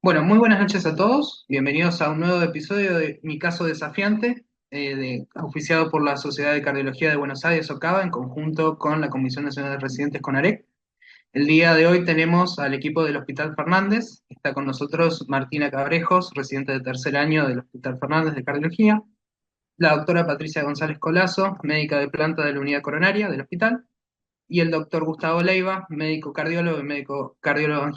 Bueno, muy buenas noches a todos. Bienvenidos a un nuevo episodio de Mi Caso Desafiante, auspiciado por la Sociedad de Cardiología de Buenos Aires, OCABA, en conjunto con la Comisión Nacional de Residentes CONAREC. El día de hoy tenemos al equipo del Hospital Fernández. Está con nosotros Martina Cabrejos, residente de tercer año del Hospital Fernández de Cardiología. La doctora Patricia González Colazo, médica de planta de la unidad coronaria del hospital. Y el doctor Gustavo Leiva, médico cardiólogo y médico cardiólogo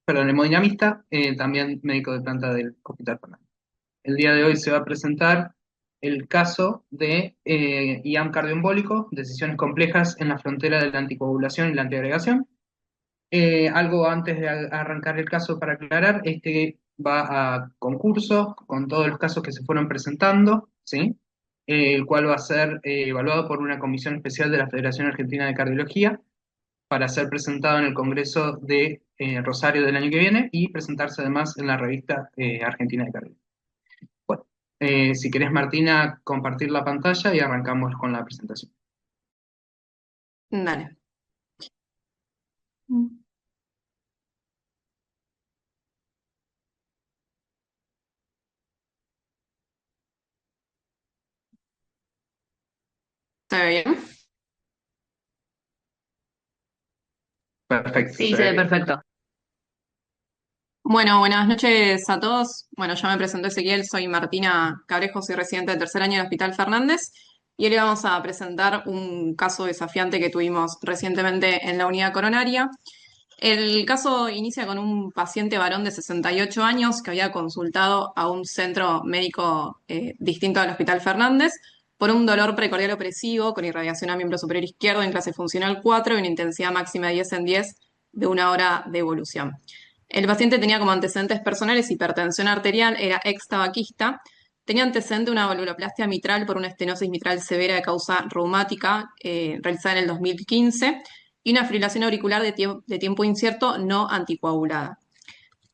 hemodinamista, también médico de planta del Hospital Fernández. El día de hoy se va a presentar el caso de IAM cardioembólico, decisiones complejas en la frontera de la anticoagulación y la antiagregación. Algo antes de arrancar el caso para aclarar, este va a concurso con todos los casos que se fueron presentando, ¿sí? El cual va a ser evaluado por una comisión especial de la Federación Argentina de Cardiología para ser presentado en el Congreso de Rosario del año que viene y presentarse además en la revista Argentina de Cardiología. Bueno, si querés, Martina, compartir la pantalla y arrancamos con la presentación. Dale. ¿Está bien? Perfecto, Sí, se se ve ve bien. perfecto. Bueno, buenas noches a todos. Bueno, ya me presentó Ezequiel, soy Martina Cabrejo, soy residente del tercer año del Hospital Fernández y hoy le vamos a presentar un caso desafiante que tuvimos recientemente en la unidad coronaria. El caso inicia con un paciente varón de 68 años que había consultado a un centro médico distinto al Hospital Fernández por un dolor precordial opresivo con irradiación a miembro superior izquierdo en clase funcional 4 y una intensidad máxima de 10 en 10 de una hora de evolución. El paciente tenía como antecedentes personales hipertensión arterial, era ex tabaquista, tenía antecedente una valvuloplastia mitral por una estenosis mitral severa de causa reumática realizada en el 2015 y una fibrilación auricular de tiempo incierto no anticoagulada.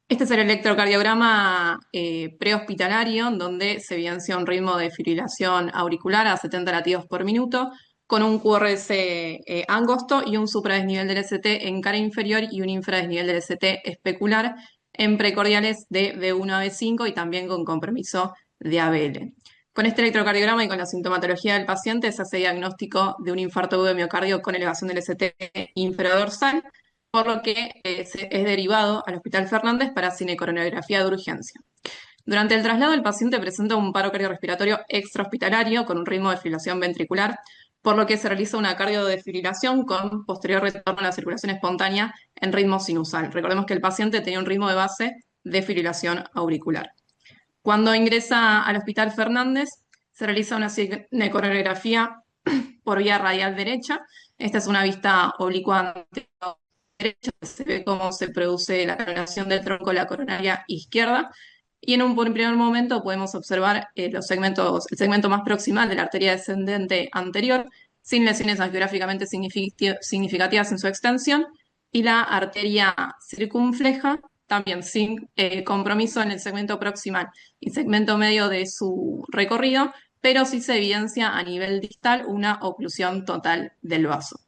Este es el electrocardiograma prehospitalario, donde se evidencia un ritmo de fibrilación auricular a 70 latidos por minuto, con un QRS angosto y un supradesnivel del ST en cara inferior y un infradesnivel del ST especular en precordiales de B1 a B5 y también con compromiso de ABL. Con este electrocardiograma y con la sintomatología del paciente se hace diagnóstico de un infarto agudo de miocardio con elevación del ST infradorsal, por lo que es derivado al Hospital Fernández para cinecoronografía de urgencia. Durante el traslado, el paciente presenta un paro cardiorrespiratorio extrahospitalario con un ritmo de fibrilación ventricular, por lo que se realiza una cardiodefibrilación con posterior retorno a la circulación espontánea en ritmo sinusal. Recordemos que el paciente tenía un ritmo de base de fibrilación auricular. Cuando ingresa al Hospital Fernández, se realiza una cinecoronografía por vía radial derecha. Esta es una vista oblicua derecha, se ve cómo se produce la coronación del tronco de la coronaria izquierda. Y en un primer momento podemos observar el segmento más proximal de la arteria descendente anterior, sin lesiones angiográficamente significativas en su extensión, y la arteria circunfleja, también sin compromiso en el segmento proximal y segmento medio de su recorrido, pero sí se evidencia a nivel distal una oclusión total del vaso.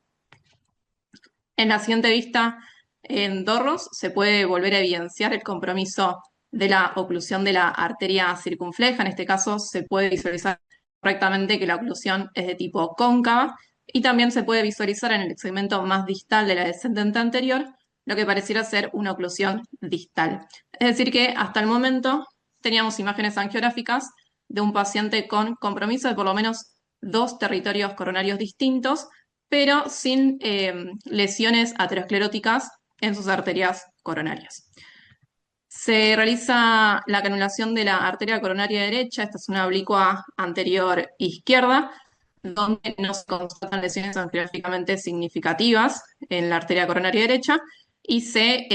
En la siguiente vista, en Dorros, se puede volver a evidenciar el compromiso de la oclusión de la arteria circunfleja. En este caso, se puede visualizar correctamente que la oclusión es de tipo cóncava y también se puede visualizar en el segmento más distal de la descendente anterior lo que pareciera ser una oclusión distal. Es decir, que hasta el momento teníamos imágenes angiográficas de un paciente con compromiso de por lo menos dos territorios coronarios distintos, pero sin lesiones ateroscleróticas en sus arterias coronarias. Se realiza la canulación de la arteria coronaria derecha, esta es una oblicua anterior izquierda, donde no se constatan lesiones angiográficamente significativas en la arteria coronaria derecha y se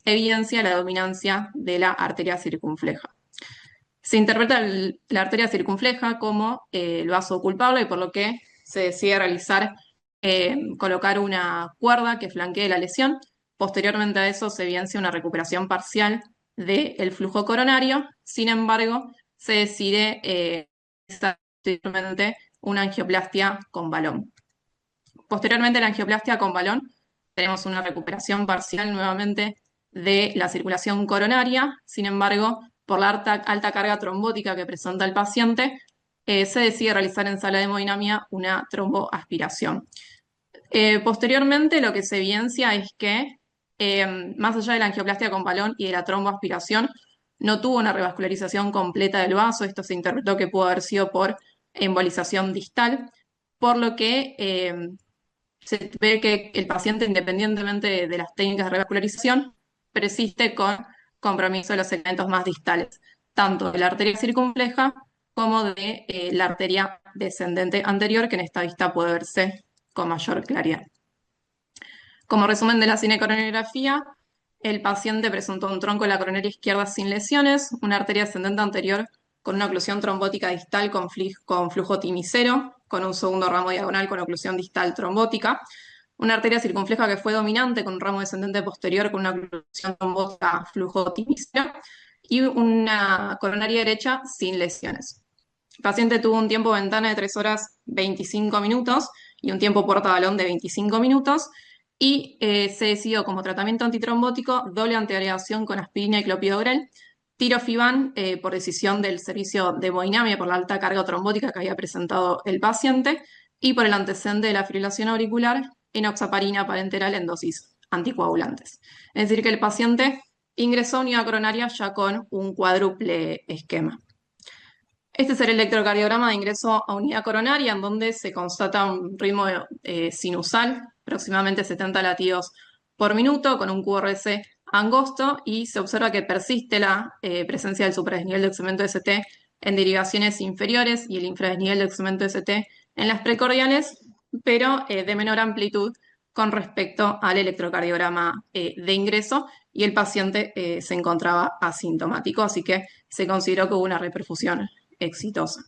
evidencia la dominancia de la arteria circunfleja. Se interpreta la arteria circunfleja como el vaso culpable, por lo que se decide realizar, colocar una cuerda que flanquee la lesión. Posteriormente a eso se evidencia una recuperación parcial del flujo coronario. Sin embargo, se decide posteriormente una angioplastia con balón. Posteriormente a la angioplastia con balón, tenemos una recuperación parcial nuevamente de la circulación coronaria. Sin embargo, por la alta carga trombótica que presenta el paciente, se decide realizar en sala de hemodinamia una tromboaspiración. Posteriormente, lo que se evidencia es que, más allá de la angioplastia con balón y de la tromboaspiración, no tuvo una revascularización completa del vaso. Esto se interpretó que pudo haber sido por embolización distal, por lo que se ve que el paciente, independientemente de las técnicas de revascularización, persiste con compromiso de los segmentos más distales, tanto de la arteria circunfleja como de la arteria descendente anterior, que en esta vista puede verse con mayor claridad. Como resumen de la cinecoronariografía, el paciente presentó un tronco de la coronaria izquierda sin lesiones, una arteria ascendente anterior con una oclusión trombótica distal con flujo timicero, con un segundo ramo diagonal con oclusión distal trombótica, una arteria circunfleja que fue dominante con un ramo descendente posterior con una oclusión trombótica flujo timicero y una coronaria derecha sin lesiones. El paciente tuvo un tiempo ventana de 3 horas 25 minutos y un tiempo puerta balón de 25 minutos y se decidió como tratamiento antitrombótico doble antiagregación con aspirina y clopidogrel, tirofiban por decisión del servicio de hemodinamia por la alta carga trombótica que había presentado el paciente y por el antecedente de la fibrilación auricular, enoxaparina parenteral en dosis anticoagulantes. Es decir, que el paciente ingresó a unidad coronaria ya con un cuádruple esquema. Este es el electrocardiograma de ingreso a unidad coronaria, en donde se constata un ritmo sinusal, aproximadamente 70 latidos por minuto, con un QRS angosto, y se observa que persiste la presencia del supradesnivel del segmento ST en derivaciones inferiores y el infradesnivel del segmento ST en las precordiales, pero de menor amplitud con respecto al electrocardiograma de ingreso, y el paciente se encontraba asintomático, así que se consideró que hubo una reperfusión exitosa.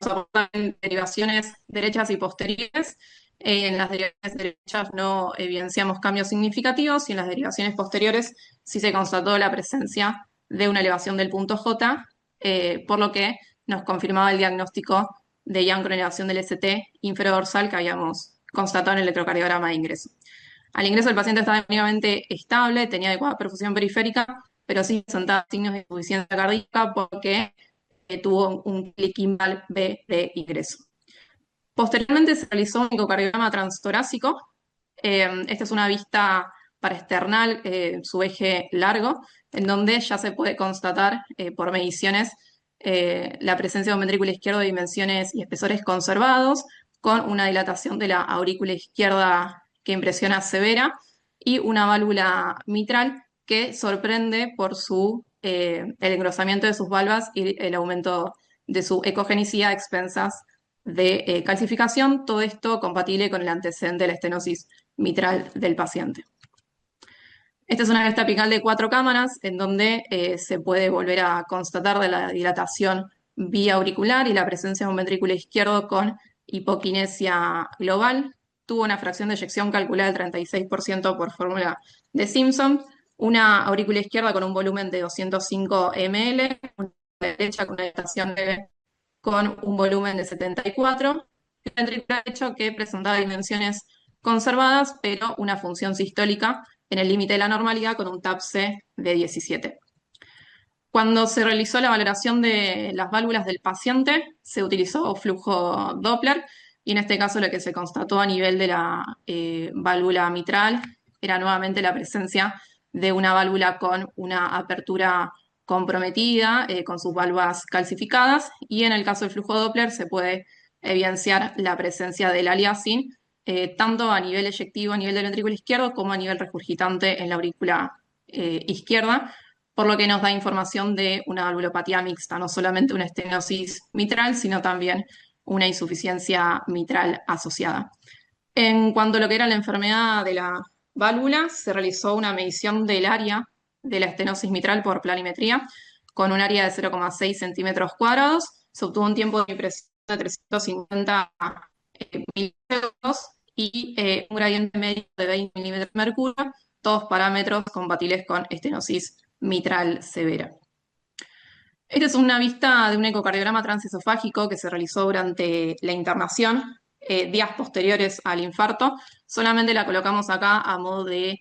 Soportan derivaciones derechas y posteriores. En las derivaciones derechas no evidenciamos cambios significativos y en las derivaciones posteriores sí se constató la presencia de una elevación del punto J, por lo que nos confirmaba el diagnóstico de ya elevación del ST inferodorsal que habíamos constatado en el electrocardiograma de ingreso. Al ingreso el paciente estaba mínimamente estable, tenía adecuada perfusión periférica, pero sí presentaba signos de insuficiencia cardíaca porque tuvo un clic imbal B de ingreso. Posteriormente se realizó un ecocardiograma transtorácico. Esta es una vista paraesternal, su eje largo, en donde ya se puede constatar por mediciones la presencia de un ventrículo izquierdo de dimensiones y espesores conservados, con una dilatación de la aurícula izquierda que impresiona severa y una válvula mitral que sorprende por el engrosamiento de sus valvas y el aumento de su ecogenicidad a expensas de calcificación, todo esto compatible con el antecedente de la estenosis mitral del paciente. Esta es una vista apical de 4 cámaras en donde se puede volver a constatar de la dilatación vía auricular y la presencia de un ventrículo izquierdo con hipoquinesia global. Tuvo una fracción de eyección calculada del 36% por fórmula de Simpson, una aurícula izquierda con un volumen de 205 ml, una derecha con una dilatación leve con un volumen de 74, y un ventrículo derecho que presentaba dimensiones conservadas, pero una función sistólica en el límite de la normalidad con un TAPC de 17. Cuando se realizó la valoración de las válvulas del paciente, se utilizó flujo Doppler, y en este caso lo que se constató a nivel de la válvula mitral era nuevamente la presencia de una válvula con una apertura comprometida, con sus válvulas calcificadas, y en el caso del flujo Doppler se puede evidenciar la presencia del aliasing, tanto a nivel eyectivo, a nivel del ventrículo izquierdo, como a nivel regurgitante en la aurícula izquierda, por lo que nos da información de una valvulopatía mixta, no solamente una estenosis mitral, sino también una insuficiencia mitral asociada. En cuanto a lo que era la enfermedad de la válvula, se realizó una medición del área de la estenosis mitral por planimetría, con un área de 0,6 centímetros cuadrados. Se obtuvo un tiempo de impresión de 350 milímetros y un gradiente medio de 20 milímetros de mercurio, todos parámetros compatibles con estenosis mitral severa. Esta es una vista de un ecocardiograma transesofágico que se realizó durante la internación. días posteriores al infarto. Solamente la colocamos acá a modo de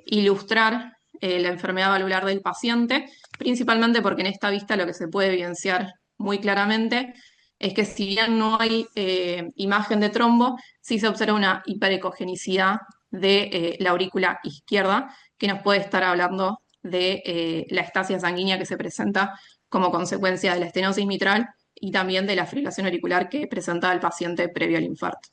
ilustrar la enfermedad valvular del paciente, principalmente porque en esta vista lo que se puede evidenciar muy claramente es que si bien no hay imagen de trombo, sí se observa una hiperecogenicidad de la aurícula izquierda, que nos puede estar hablando de la estasia sanguínea que se presenta como consecuencia de la estenosis mitral y también de la fibrilación auricular que presentaba el paciente previo al infarto.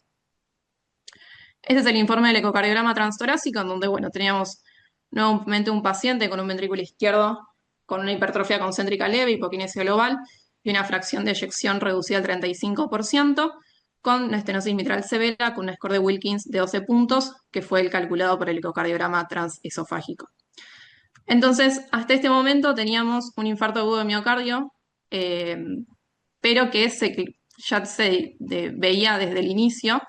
Este es el informe del ecocardiograma transtorácico, en donde, bueno, teníamos nuevamente un paciente con un ventrículo izquierdo con una hipertrofia concéntrica leve, hipoquinesia global y una fracción de eyección reducida al 35%, con una estenosis mitral severa con un score de Wilkins de 12 puntos, que fue el calculado por el ecocardiograma transesofágico. Entonces, hasta este momento teníamos un infarto agudo de miocardio, pero que ya se veía desde el inicio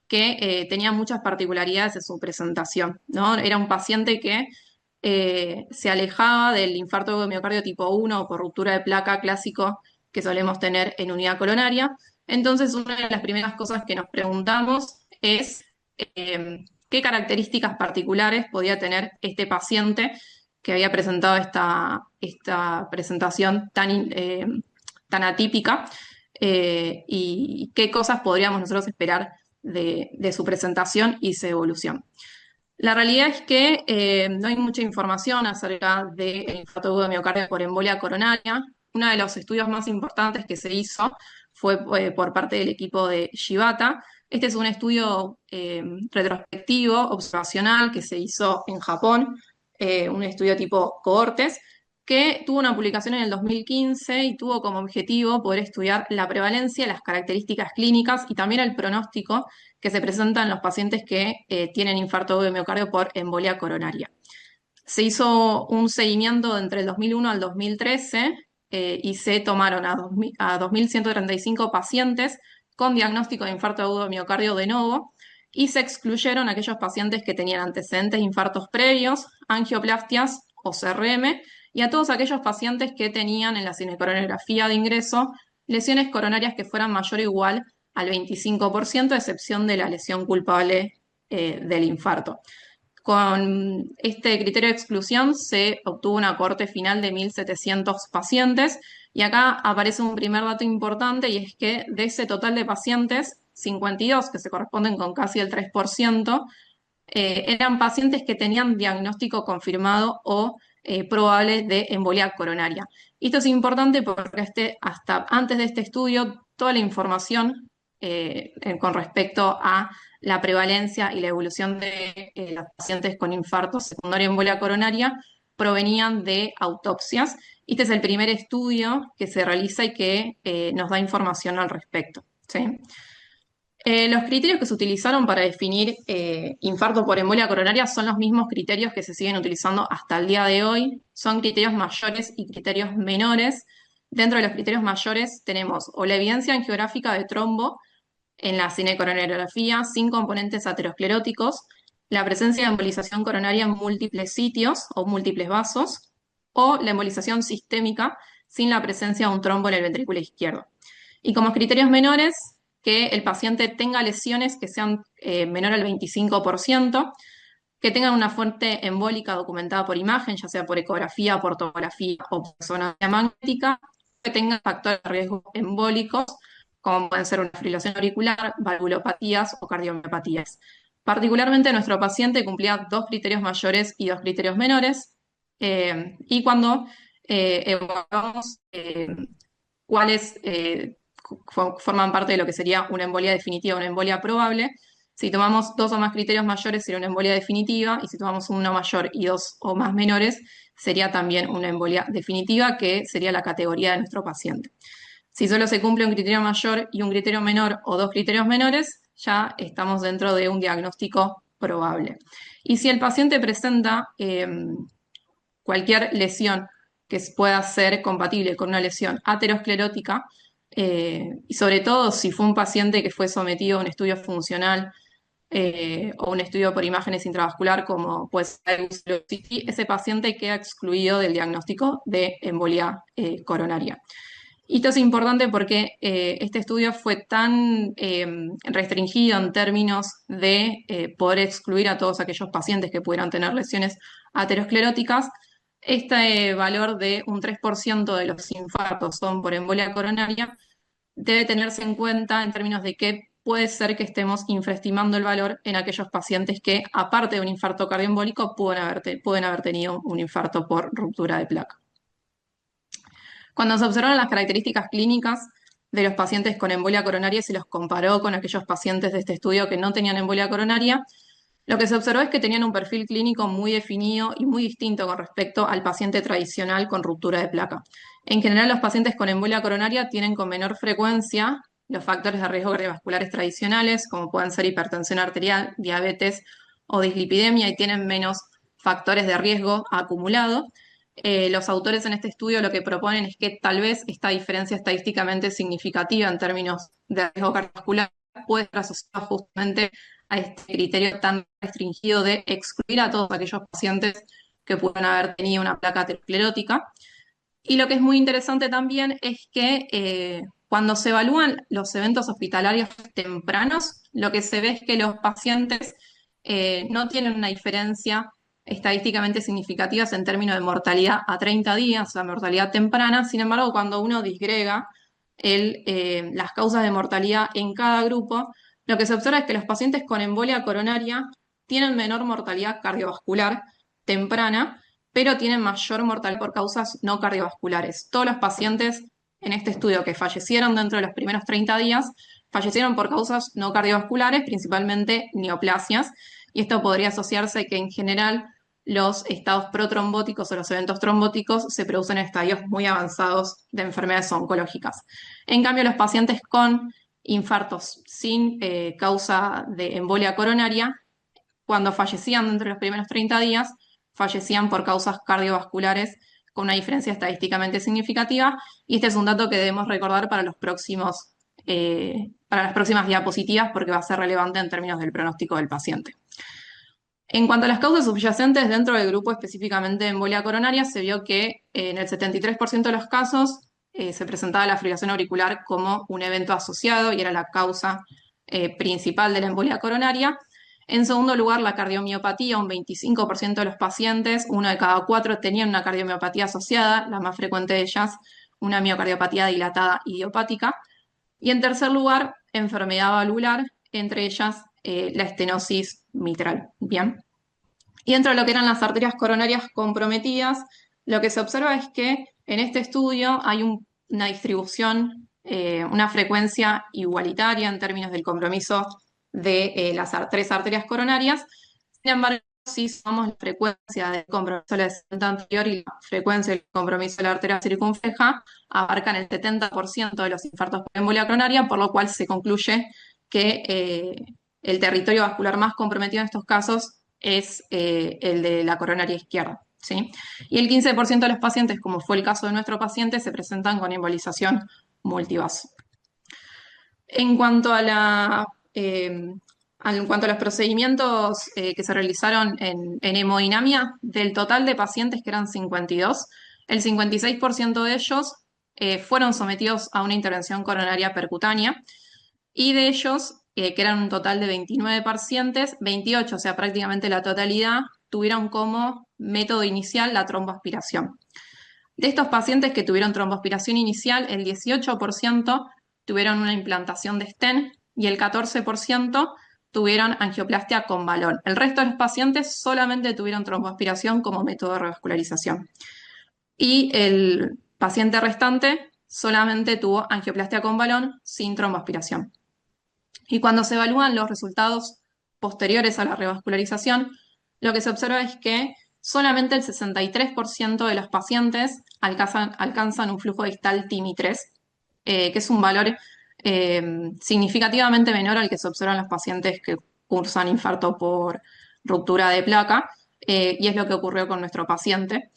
que tenía muchas particularidades en su presentación, ¿no? Era un paciente que se alejaba del infarto agudo de miocardio tipo 1 o por ruptura de placa clásico que solemos tener en unidad coronaria. Entonces, una de las primeras cosas que nos preguntamos es qué características particulares podía tener este paciente que había presentado esta presentación tan atípica, y qué cosas podríamos nosotros esperar de su presentación y su evolución. La realidad es que no hay mucha información acerca del infarto agudo de miocardio por embolia coronaria. Uno de los estudios más importantes que se hizo fue por parte del equipo de Shibata. Este es un estudio retrospectivo, observacional, que se hizo en Japón, un estudio tipo cohortes, que tuvo una publicación en el 2015 y tuvo como objetivo poder estudiar la prevalencia, las características clínicas y también el pronóstico que se presenta en los pacientes que tienen infarto agudo de miocardio por embolia coronaria. Se hizo un seguimiento entre el 2001 al 2013 y se tomaron a 2.135 pacientes con diagnóstico de infarto agudo de miocardio de novo y se excluyeron aquellos pacientes que tenían antecedentes de infartos previos, angioplastias o CRM, y a todos aquellos pacientes que tenían en la cinecoronografía de ingreso lesiones coronarias que fueran mayor o igual al 25%, a excepción de la lesión culpable del infarto. Con este criterio de exclusión se obtuvo una cohorte final de 1.700 pacientes y acá aparece un primer dato importante y es que de ese total de pacientes, 52, que se corresponden con casi el 3%, eran pacientes que tenían diagnóstico confirmado o probable de embolia coronaria. Y esto es importante porque hasta antes de este estudio, toda la información con respecto a la prevalencia y la evolución de los pacientes con infarto secundario embolia coronaria provenían de autopsias. Este es el primer estudio que se realiza y que nos da información al respecto, ¿sí? Los criterios que se utilizaron para definir infarto por embolia coronaria son los mismos criterios que se siguen utilizando hasta el día de hoy. Son criterios mayores y criterios menores. Dentro de los criterios mayores tenemos o la evidencia angiográfica de trombo en la cinecoronariografía sin componentes ateroscleróticos, la presencia de embolización coronaria en múltiples sitios o múltiples vasos, o la embolización sistémica sin la presencia de un trombo en el ventrículo izquierdo. Y como criterios menores, que el paciente tenga lesiones que sean menor al 25%, que tengan una fuente embólica documentada por imagen, ya sea por ecografía, por tomografía o por resonancia magnética, que tengan factores de riesgo embólicos, como pueden ser una fibrilación auricular, valvulopatías o cardiomiopatías. Particularmente nuestro paciente cumplía 2 criterios mayores y 2 criterios menores, y cuando evaluamos cuáles forman parte de lo que sería una embolia definitiva o una embolia probable, si tomamos 2 o más criterios mayores sería una embolia definitiva, y si tomamos uno mayor y 2 o más menores sería también una embolia definitiva, que sería la categoría de nuestro paciente. Si solo se cumple un criterio mayor y un criterio menor o 2 criterios menores, ya estamos dentro de un diagnóstico probable. Y si el paciente presenta cualquier lesión que pueda ser compatible con una lesión aterosclerótica, y sobre todo si fue un paciente que fue sometido a un estudio funcional o un estudio por imágenes intravascular como puede ser el UCT, ese paciente queda excluido del diagnóstico de embolia coronaria. Y esto es importante porque este estudio fue tan restringido en términos de poder excluir a todos aquellos pacientes que pudieran tener lesiones ateroscleróticas. Este valor de un 3% de los infartos son por embolia coronaria debe tenerse en cuenta en términos de que puede ser que estemos infraestimando el valor en aquellos pacientes que, aparte de un infarto cardioembólico, pueden haber tenido un infarto por ruptura de placa. Cuando se observaron las características clínicas de los pacientes con embolia coronaria y se los comparó con aquellos pacientes de este estudio que no tenían embolia coronaria, lo que se observó es que tenían un perfil clínico muy definido y muy distinto con respecto al paciente tradicional con ruptura de placa. En general, los pacientes con embolia coronaria tienen con menor frecuencia los factores de riesgo cardiovasculares tradicionales, como pueden ser hipertensión arterial, diabetes o dislipidemia, y tienen menos factores de riesgo acumulado. Los autores en este estudio lo que proponen es que tal vez esta diferencia estadísticamente significativa en términos de riesgo cardiovascular puede estar asociada justamente a este criterio tan restringido de excluir a todos aquellos pacientes que puedan haber tenido una placa aterosclerótica. Y lo que es muy interesante también es que cuando se evalúan los eventos hospitalarios tempranos, lo que se ve es que los pacientes no tienen una diferencia estadísticamente significativa en términos de mortalidad a 30 días, la mortalidad temprana. Sin embargo, cuando uno disgrega las causas de mortalidad en cada grupo, lo que se observa es que los pacientes con embolia coronaria tienen menor mortalidad cardiovascular temprana, pero tienen mayor mortalidad por causas no cardiovasculares. Todos los pacientes en este estudio que fallecieron dentro de los primeros 30 días fallecieron por causas no cardiovasculares, principalmente neoplasias, y esto podría asociarse que en general los estados protrombóticos o los eventos trombóticos se producen en estadios muy avanzados de enfermedades oncológicas. En cambio, los pacientes con infartos sin causa de embolia coronaria, cuando fallecían dentro de los primeros 30 días, fallecían por causas cardiovasculares con una diferencia estadísticamente significativa, y este es un dato que debemos recordar para las próximas diapositivas porque va a ser relevante en términos del pronóstico del paciente. En cuanto a las causas subyacentes dentro del grupo específicamente de embolia coronaria, se vio que en el 73% de los casos se presentaba la fibrilación auricular como un evento asociado y era la causa principal de la embolia coronaria. En segundo lugar, la cardiomiopatía, un 25% de los pacientes, uno de cada cuatro, tenían una cardiomiopatía asociada, la más frecuente de ellas, una miocardiopatía dilatada idiopática. Y en tercer lugar, enfermedad valvular, entre ellas la estenosis mitral. Bien. Y dentro de lo que eran las arterias coronarias comprometidas, lo que se observa es que en este estudio hay una distribución, una frecuencia igualitaria en términos del compromiso de las tres arterias coronarias. Sin embargo, si sumamos la frecuencia del compromiso de la descendente anterior y la frecuencia del compromiso de la arteria circunfleja, abarcan el 70% de los infartos por embolia coronaria, por lo cual se concluye que el territorio vascular más comprometido en estos casos es el de la coronaria izquierda, ¿sí? Y el 15% de los pacientes, como fue el caso de nuestro paciente, se presentan con embolización multivaso. En cuanto a los procedimientos que se realizaron en hemodinamia, del total de pacientes que eran 52, el 56% de ellos fueron sometidos a una intervención coronaria percutánea, y de ellos, que eran un total de 29 pacientes, 28, o sea, prácticamente la totalidad, tuvieron como método inicial la tromboaspiración. De estos pacientes que tuvieron tromboaspiración inicial, el 18% tuvieron una implantación de stent y el 14% tuvieron angioplastia con balón. El resto de los pacientes solamente tuvieron tromboaspiración como método de revascularización. Y el paciente restante solamente tuvo angioplastia con balón sin tromboaspiración. Y cuando se evalúan los resultados posteriores a la revascularización, lo que se observa es que solamente el 63% de los pacientes alcanzan un flujo distal TIMI-3, que es un valor significativamente menor al que se observa en los pacientes que cursan infarto por ruptura de placa, y es lo que ocurrió con nuestro paciente.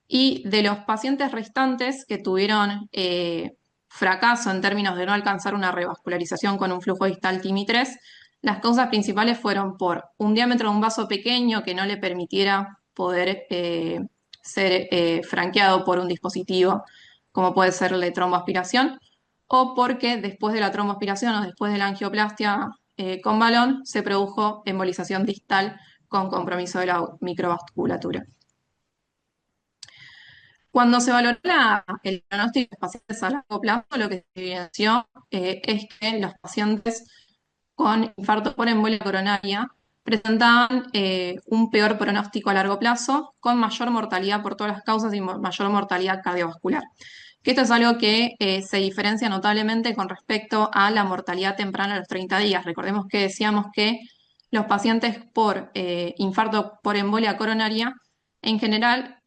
Y de los pacientes restantes que tuvieron fracaso en términos de no alcanzar una revascularización con un flujo distal TIMI-3, las causas principales fueron por un diámetro de un vaso pequeño que no le permitiera poder ser franqueado por un dispositivo como puede ser la tromboaspiración, o porque después de la tromboaspiración o después de la angioplastia con balón se produjo embolización distal con compromiso de la microvasculatura. Cuando se valoró el pronóstico de los pacientes a largo plazo, lo que se evidenció es que los pacientes con infarto por embolia coronaria presentaban un peor pronóstico a largo plazo, con mayor mortalidad por todas las causas y mayor mortalidad cardiovascular. Que esto es algo que se diferencia notablemente con respecto a la mortalidad temprana a los 30 días. Recordemos que decíamos que los pacientes por infarto por embolia coronaria, en general,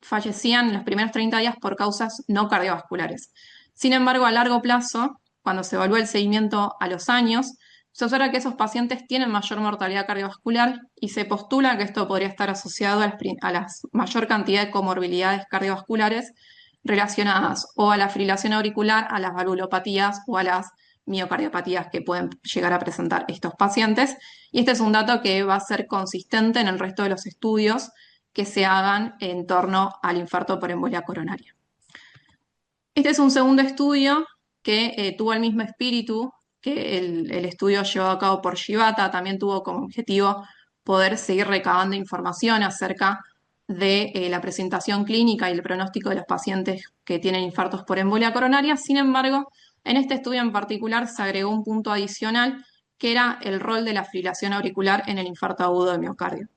fallecían en los primeros 30 días por causas no cardiovasculares. Sin embargo, a largo plazo, cuando se evalúa el seguimiento a los años, se observa que esos pacientes tienen mayor mortalidad cardiovascular y se postula que esto podría estar asociado a la mayor cantidad de comorbilidades cardiovasculares relacionadas o a la fibrilación auricular, a las valvulopatías o a las miocardiopatías que pueden llegar a presentar estos pacientes. Y este es un dato que va a ser consistente en el resto de los estudios que se hagan en torno al infarto por embolia coronaria. Este es un segundo estudio que tuvo el mismo espíritu que el estudio llevado a cabo por Shibata. También tuvo como objetivo poder seguir recabando información acerca de la presentación clínica y el pronóstico de los pacientes que tienen infartos por embolia coronaria. Sin embargo, en este estudio en particular se agregó un punto adicional que era el rol de la fibrilación auricular en el infarto agudo de miocardio.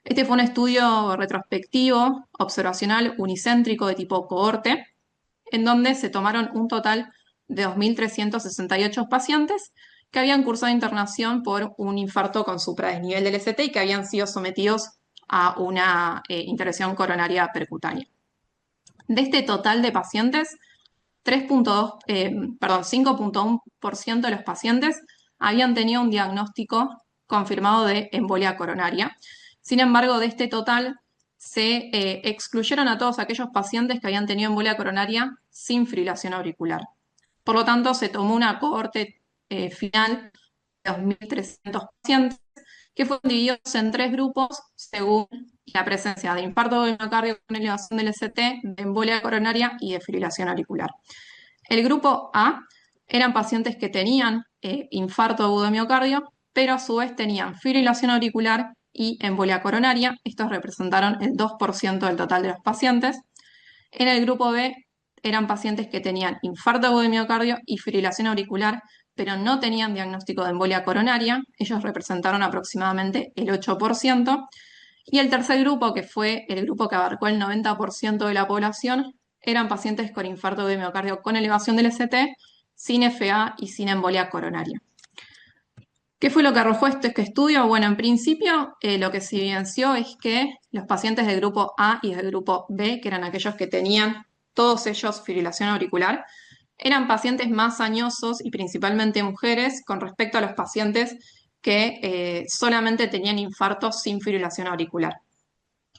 Este fue un estudio retrospectivo, observacional, unicéntrico de tipo cohorte, en donde se tomaron un total de 2.368 pacientes que habían cursado internación por un infarto con supradesnivel del ST y que habían sido sometidos a una intervención coronaria percutánea. De este total de pacientes, 5.1% de los pacientes habían tenido un diagnóstico confirmado de embolia coronaria. Sin embargo, de este total se excluyeron a todos aquellos pacientes que habían tenido embolia coronaria sin fibrilación auricular. Por lo tanto, se tomó una cohorte final de 2.300 pacientes que fueron divididos en 3 grupos según la presencia de infarto de miocardio con elevación del ST, de embolia coronaria y de fibrilación auricular. El grupo A eran pacientes que tenían infarto agudo de miocardio, pero a su vez tenían fibrilación auricular y embolia coronaria. Estos representaron el 2% del total de los pacientes. En el grupo B eran pacientes que tenían infarto agudo de miocardio y fibrilación auricular, pero no tenían diagnóstico de embolia coronaria. Ellos representaron aproximadamente el 8%. Y el tercer grupo, que fue el grupo que abarcó el 90% de la población, eran pacientes con infarto de miocardio con elevación del ST, sin FA y sin embolia coronaria. ¿Qué fue lo que arrojó este estudio? Bueno, en principio lo que se evidenció es que los pacientes del grupo A y del grupo B, que eran aquellos que tenían todos ellos fibrilación auricular, eran pacientes más añosos y principalmente mujeres con respecto a los pacientes que solamente tenían infartos sin fibrilación auricular.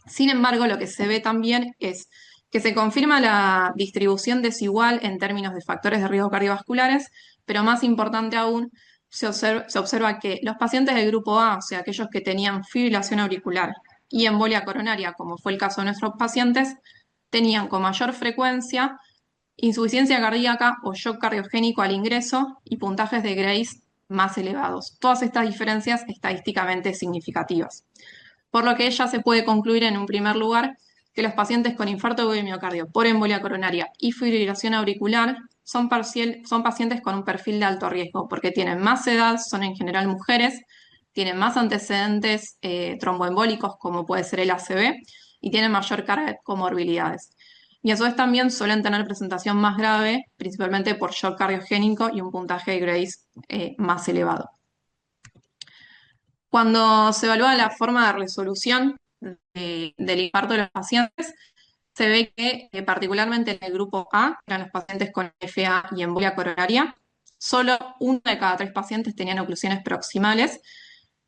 Sin embargo, lo que se ve también es que se confirma la distribución desigual en términos de factores de riesgo cardiovasculares, pero más importante aún, se observa que los pacientes del grupo A, o sea, aquellos que tenían fibrilación auricular y embolia coronaria, como fue el caso de nuestros pacientes, tenían con mayor frecuencia insuficiencia cardíaca o shock cardiogénico al ingreso y puntajes de Grace más elevados. Todas estas diferencias estadísticamente significativas. Por lo que ya se puede concluir en un primer lugar que los pacientes con infarto de miocardio por embolia coronaria y fibrilación auricular son pacientes con un perfil de alto riesgo porque tienen más edad, son en general mujeres, tienen más antecedentes tromboembólicos como puede ser el ACV y tienen mayor carga de comorbilidades. Y a su vez también suelen tener presentación más grave, principalmente por shock cardiogénico y un puntaje de Grace más elevado. Cuando se evalúa la forma de resolución del infarto de los pacientes, se ve que particularmente en el grupo A, que eran los pacientes con FA y embolia coronaria, solo 1 de cada 3 pacientes tenían oclusiones proximales,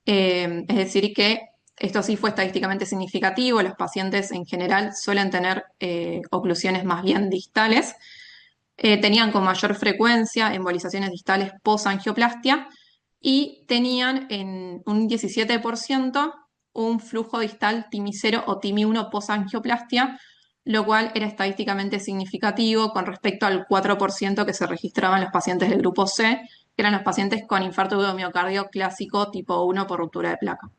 es decir que esto sí fue estadísticamente significativo, los pacientes en general suelen tener oclusiones más bien distales, tenían con mayor frecuencia embolizaciones distales post-angioplastia y tenían en un 17% un flujo distal TIMI 0 o TIMI 1 post-angioplastia lo cual era estadísticamente significativo con respecto al 4% que se registraban los pacientes del grupo C, que eran los pacientes con infarto agudo de miocardio clásico tipo 1 por ruptura de placa.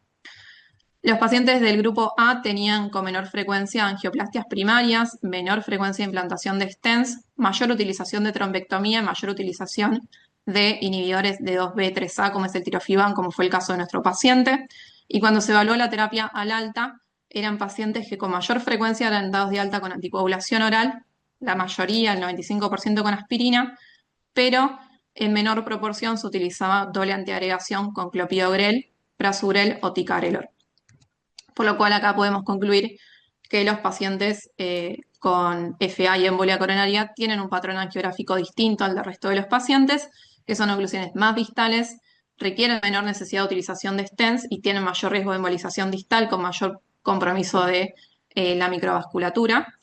Los pacientes del grupo A tenían con menor frecuencia angioplastias primarias, menor frecuencia de implantación de stents, mayor utilización de trombectomía y mayor utilización de inhibidores de 2B3A, como es el tirofiban, como fue el caso de nuestro paciente. Y cuando se evaluó la terapia al alta, eran pacientes que con mayor frecuencia eran dados de alta con anticoagulación oral, la mayoría, el 95% con aspirina, pero en menor proporción se utilizaba doble antiagregación con clopidogrel, prasugrel o ticagrelor. Por lo cual acá podemos concluir que los pacientes con FA y embolia coronaria tienen un patrón angiográfico distinto al del resto de los pacientes, que son oclusiones más distales, requieren menor necesidad de utilización de stents y tienen mayor riesgo de embolización distal con mayor compromiso de la microvasculatura.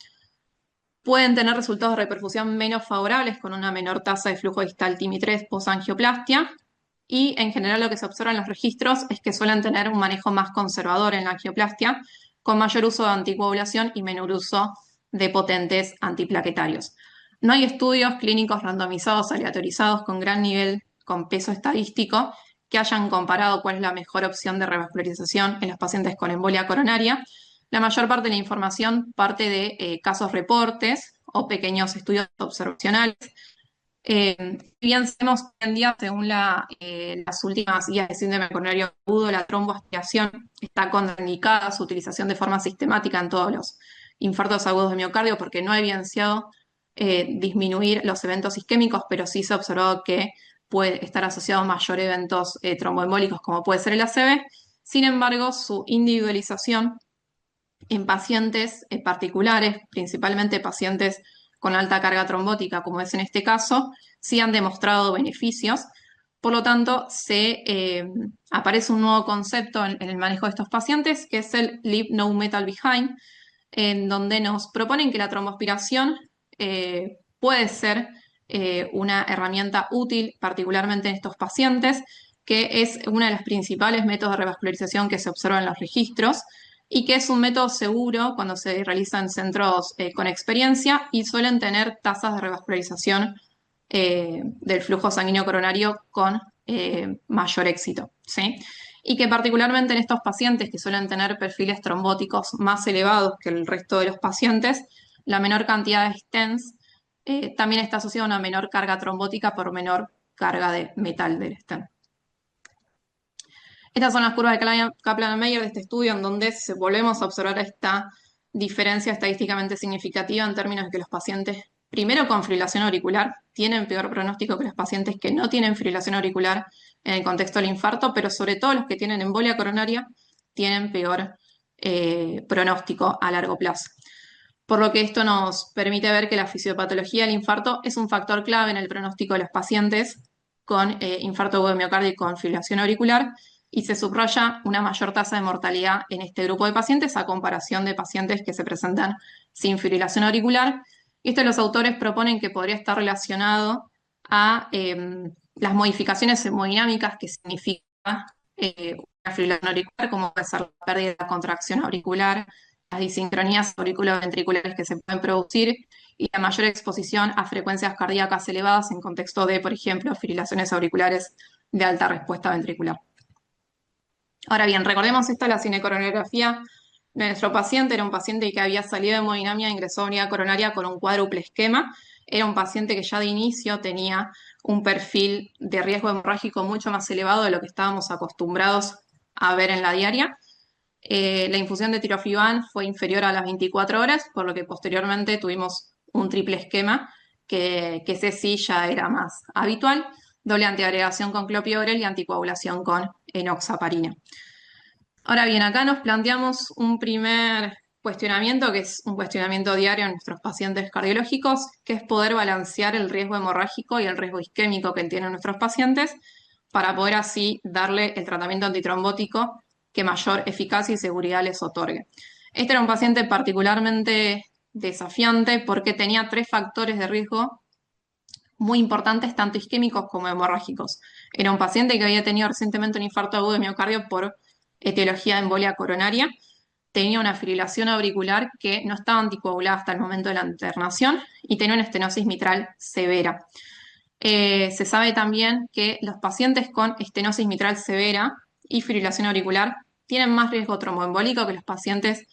Pueden tener resultados de reperfusión menos favorables con una menor tasa de flujo distal TIMI3 posangioplástica. Y en general lo que se observa en los registros es que suelen tener un manejo más conservador en la angioplastia, con mayor uso de anticoagulación y menor uso de potentes antiplaquetarios. No hay estudios clínicos randomizados aleatorizados con gran nivel, con peso estadístico, que hayan comparado cuál es la mejor opción de revascularización en los pacientes con embolia coronaria. La mayor parte de la información parte de casos reportes o pequeños estudios observacionales. Bien sabemos hoy en día, según las últimas guías de síndrome coronario agudo, la tromboaspiración está contraindicada su utilización de forma sistemática en todos los infartos agudos de miocardio porque no ha evidenciado disminuir los eventos isquémicos, pero sí se ha observado que puede estar asociado a mayor eventos tromboembólicos como puede ser el ACV. Sin embargo, su individualización en pacientes particulares, principalmente pacientes con alta carga trombótica, como es en este caso, sí han demostrado beneficios. Por lo tanto, aparece un nuevo concepto en el manejo de estos pacientes, que es el Leave No Metal Behind, en donde nos proponen que la tromboaspiración puede ser una herramienta útil, particularmente en estos pacientes, que es uno de los principales métodos de revascularización que se observa en los registros y que es un método seguro cuando se realiza en centros con experiencia y suelen tener tasas de revascularización del flujo sanguíneo coronario con mayor éxito, ¿sí? Y que particularmente en estos pacientes que suelen tener perfiles trombóticos más elevados que el resto de los pacientes, la menor cantidad de stents también está asociada a una menor carga trombótica por menor carga de metal del stent. Estas son las curvas de Kaplan-Meier de este estudio en donde volvemos a observar esta diferencia estadísticamente significativa en términos de que los pacientes, primero con fibrilación auricular, tienen peor pronóstico que los pacientes que no tienen fibrilación auricular en el contexto del infarto, pero sobre todo los que tienen embolia coronaria tienen peor pronóstico a largo plazo. Por lo que esto nos permite ver que la fisiopatología del infarto es un factor clave en el pronóstico de los pacientes con infarto agudo de miocardio y con fibrilación auricular, y se subraya una mayor tasa de mortalidad en este grupo de pacientes a comparación de pacientes que se presentan sin fibrilación auricular. Y esto los autores proponen que podría estar relacionado a las modificaciones hemodinámicas que significa una fibrilación auricular, como puede ser la pérdida de la contracción auricular, las disincronías auriculoventriculares que se pueden producir y la mayor exposición a frecuencias cardíacas elevadas en contexto de, por ejemplo, fibrilaciones auriculares de alta respuesta ventricular. Ahora bien, recordemos esto, la cinecoronografía de nuestro paciente era un paciente que había salido de hemodinamia e ingresó a unidad coronaria con un cuádruple esquema. Era un paciente que ya de inicio tenía un perfil de riesgo hemorrágico mucho más elevado de lo que estábamos acostumbrados a ver en la diaria. La infusión de tirofiban fue inferior a las 24 horas, por lo que posteriormente tuvimos un triple esquema, que ese sí ya era más habitual, doble antiagregación con clopidogrel y anticoagulación con enoxaparina. Ahora bien, acá nos planteamos un primer cuestionamiento, que es un cuestionamiento diario en nuestros pacientes cardiológicos, que es poder balancear el riesgo hemorrágico y el riesgo isquémico que tienen nuestros pacientes para poder así darle el tratamiento antitrombótico que mayor eficacia y seguridad les otorgue. Este era un paciente particularmente desafiante porque tenía 3 factores de riesgo muy importantes, tanto isquémicos como hemorrágicos. Era un paciente que había tenido recientemente un infarto agudo de miocardio por etiología de embolia coronaria. tenía una fibrilación auricular que no estaba anticoagulada hasta el momento de la internación y tenía una estenosis mitral severa. Se sabe también que los pacientes con estenosis mitral severa y fibrilación auricular tienen más riesgo tromboembólico que los pacientes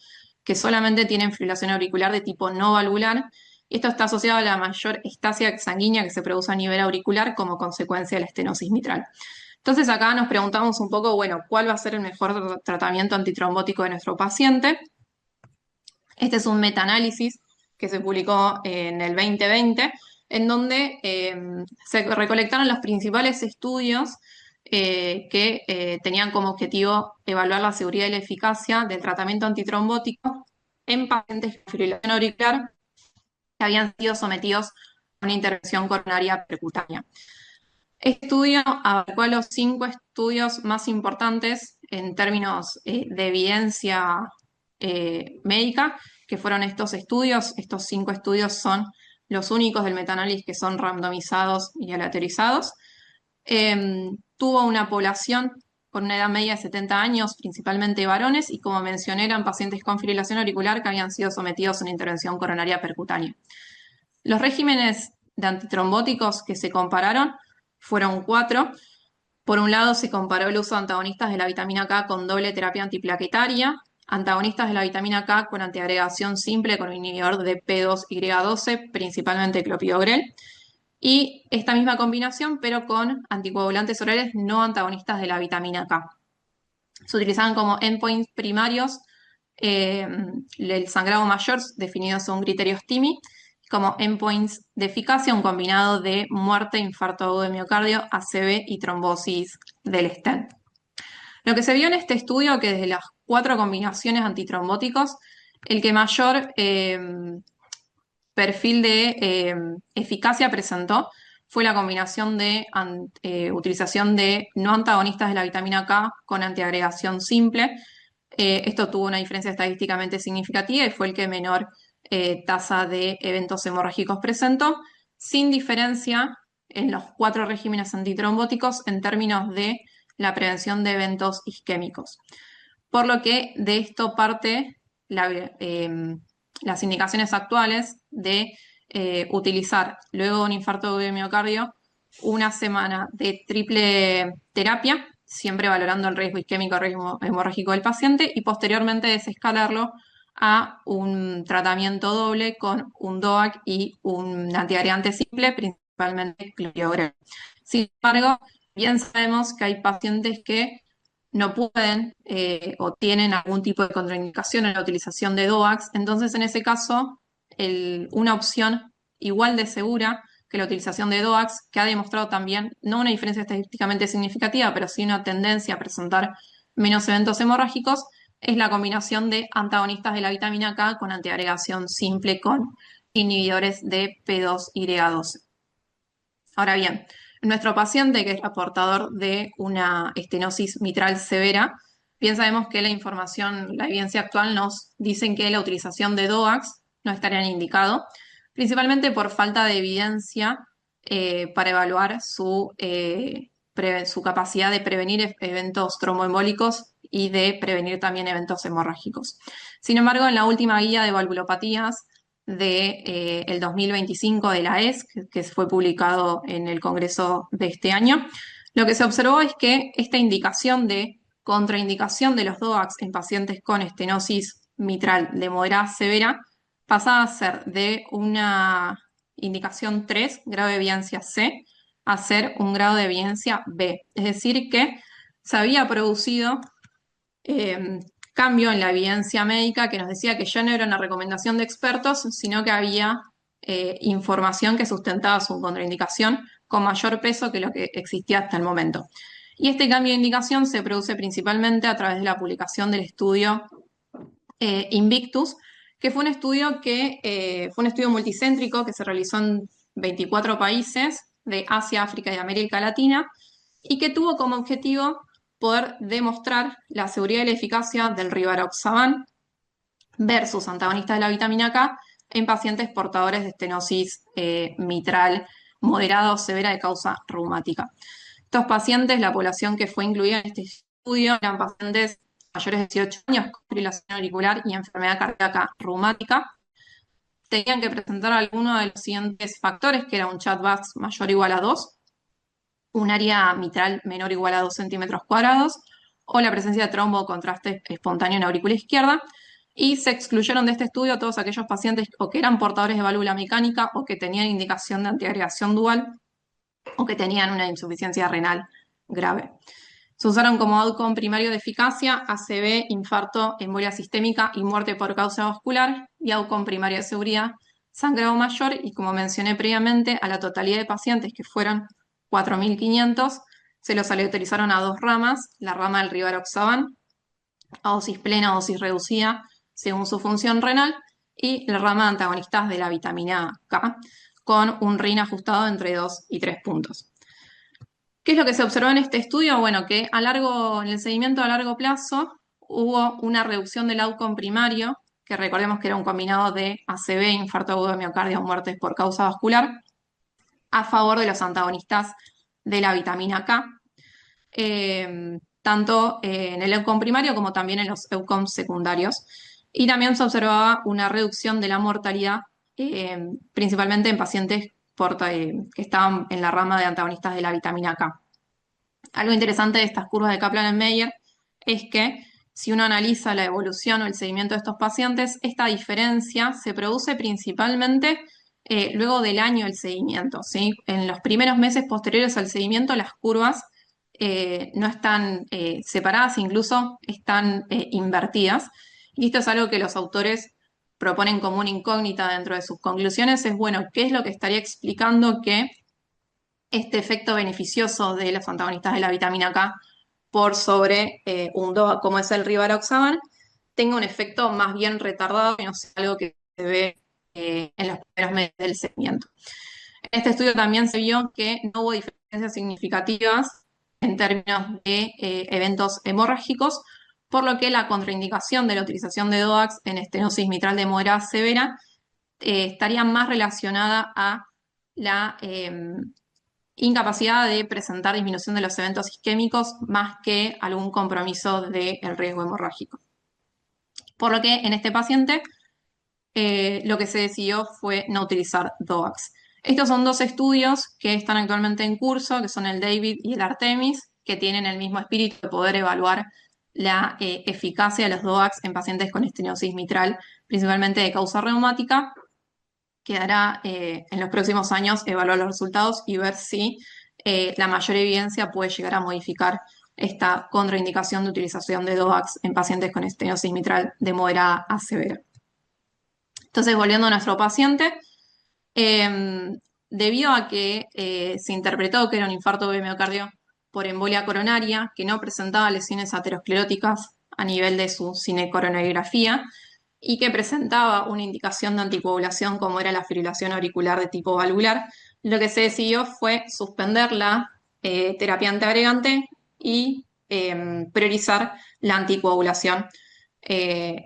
que solamente tienen fibrilación auricular de tipo no valvular. Y esto está asociado a la mayor estasia sanguínea que se produce a nivel auricular como consecuencia de la estenosis mitral. Entonces acá nos preguntamos un poco, bueno, ¿cuál va a ser el mejor tratamiento antitrombótico de nuestro paciente? Este es un metaanálisis que se publicó en el 2020, en donde se recolectaron los principales estudios que tenían como objetivo evaluar la seguridad y la eficacia del tratamiento antitrombótico en pacientes con fibrilación auricular que habían sido sometidos a una intervención coronaria percutánea. Este estudio abarcó a los 5 estudios más importantes en términos de evidencia médica, que fueron estos estudios. Estos 5 estudios son los únicos del metaanálisis que son randomizados y aleatorizados. Tuvo una población con una edad media de 70 años, principalmente varones, y como mencioné, eran pacientes con fibrilación auricular que habían sido sometidos a una intervención coronaria percutánea. Los regímenes de antitrombóticos que se compararon fueron 4. Por un lado, se comparó el uso de antagonistas de la vitamina K con doble terapia antiplaquetaria, antagonistas de la vitamina K con antiagregación simple con un inhibidor de P2Y12, principalmente clopidogrel, y esta misma combinación, pero con anticoagulantes orales no antagonistas de la vitamina K. Se utilizaban como endpoints primarios el sangrado mayor, definido según criterios TIMI, como endpoints de eficacia, un combinado de muerte, infarto agudo de miocardio, ACV y trombosis del stent. Lo que se vio en este estudio, que desde las 4 combinaciones antitrombóticos, el que mayor perfil de eficacia presentó fue la combinación de utilización de no antagonistas de la vitamina K con antiagregación simple. Esto tuvo una diferencia estadísticamente significativa y fue el que menor tasa de eventos hemorrágicos presentó, sin diferencia en los 4 regímenes antitrombóticos en términos de la prevención de eventos isquémicos. Por lo que de esto parte las indicaciones actuales de utilizar luego de un infarto de miocardio una semana de triple terapia, siempre valorando el riesgo isquémico, el riesgo hemorrágico del paciente, y posteriormente desescalarlo a un tratamiento doble con un DOAC y un antiagregante simple, principalmente clopidogrel. Sin embargo, bien sabemos que hay pacientes que no pueden o tienen algún tipo de contraindicación en la utilización de DOACs, entonces en ese caso una opción igual de segura que la utilización de DOACs, que ha demostrado también no una diferencia estadísticamente significativa, pero sí una tendencia a presentar menos eventos hemorrágicos, es la combinación de antagonistas de la vitamina K con antiagregación simple con inhibidores de P2Y12. Ahora bien, nuestro paciente, que es portador de una estenosis mitral severa, bien sabemos que la información, la evidencia actual nos dicen que la utilización de DOACs no estarían indicado, principalmente por falta de evidencia para evaluar su capacidad de prevenir eventos tromboembólicos y de prevenir también eventos hemorrágicos. Sin embargo, en la última guía de valvulopatías de el 2025 de la ESC, que fue publicado en el Congreso de este año, lo que se observó es que esta indicación de contraindicación de los DOACs en pacientes con estenosis mitral de moderada a severa pasaba a ser de una indicación 3, grado de evidencia C, a ser un grado de evidencia B. Es decir, que se había producido cambio en la evidencia médica que nos decía que ya no era una recomendación de expertos, sino que había información que sustentaba su contraindicación con mayor peso que lo que existía hasta el momento. Y este cambio de indicación se produce principalmente a través de la publicación del estudio Invictus, que fue un estudio fue un estudio multicéntrico que se realizó en 24 países de Asia, África y América Latina, y que tuvo como objetivo poder demostrar la seguridad y la eficacia del rivaroxaban versus antagonistas de la vitamina K en pacientes portadores de estenosis mitral moderada o severa de causa reumática. Estos pacientes, la población que fue incluida en este estudio, eran pacientes mayores de 18 años con fibrilación auricular y enfermedad cardíaca reumática tenían que presentar alguno de los siguientes factores, que era un chat-VAX mayor o igual a 2, un área mitral menor o igual a 2 centímetros cuadrados, o la presencia de trombo o contraste espontáneo en la aurícula izquierda, y se excluyeron de este estudio todos aquellos pacientes o que eran portadores de válvula mecánica o que tenían indicación de antiagregación dual o que tenían una insuficiencia renal grave. Se usaron como outcome primario de eficacia ACV, infarto, embolia sistémica y muerte por causa vascular, y outcome primario de seguridad, sangrado mayor, y como mencioné previamente, a la totalidad de pacientes, que fueron 4.500, se los aleatorizaron a dos ramas, la rama del rivaroxaban, a dosis plena o dosis reducida, según su función renal, y la rama de antagonistas de la vitamina K, con un RIN ajustado entre 2 y 3 puntos. ¿Qué es lo que se observó en este estudio? Bueno, que en el seguimiento a largo plazo hubo una reducción del outcome primario, que recordemos que era un combinado de ACV, infarto agudo de miocardio o muertes por causa vascular, a favor de los antagonistas de la vitamina K, tanto en el outcome primario como también en los outcomes secundarios. Y también se observaba una reducción de la mortalidad, principalmente en pacientes que estaban en la rama de antagonistas de la vitamina K. Algo interesante de estas curvas de Kaplan-Meier es que si uno analiza la evolución o el seguimiento de estos pacientes, esta diferencia se produce principalmente luego del año del seguimiento, ¿sí? En los primeros meses posteriores al seguimiento, las curvas no están separadas, incluso están invertidas. Y esto es algo que los autores proponen como una incógnita dentro de sus conclusiones, es, bueno, ¿qué es lo que estaría explicando que este efecto beneficioso de los antagonistas de la vitamina K por sobre un DOA como es el rivaroxaban tenga un efecto más bien retardado y no sea algo que se ve en los primeros meses del seguimiento? En este estudio también se vio que no hubo diferencias significativas en términos de eventos hemorrágicos, por lo que la contraindicación de la utilización de DOACs en estenosis mitral de moderada a severa estaría más relacionada a la incapacidad de presentar disminución de los eventos isquémicos más que algún compromiso del riesgo hemorrágico. Por lo que en este paciente lo que se decidió fue no utilizar DOACs. Estos son dos estudios que están actualmente en curso, que son el David y el Artemis, que tienen el mismo espíritu de poder evaluar la eficacia de los DOACs en pacientes con estenosis mitral, principalmente de causa reumática. Quedará en los próximos años evaluar los resultados y ver si la mayor evidencia puede llegar a modificar esta contraindicación de utilización de DOACs en pacientes con estenosis mitral de moderada a severa. Entonces, volviendo a nuestro paciente, debido a que se interpretó que era un infarto de miocardio por embolia coronaria, que no presentaba lesiones ateroscleróticas a nivel de su cinecoronariografía, y que presentaba una indicación de anticoagulación como era la fibrilación auricular de tipo valvular, lo que se decidió fue suspender la terapia antiagregante y priorizar la anticoagulación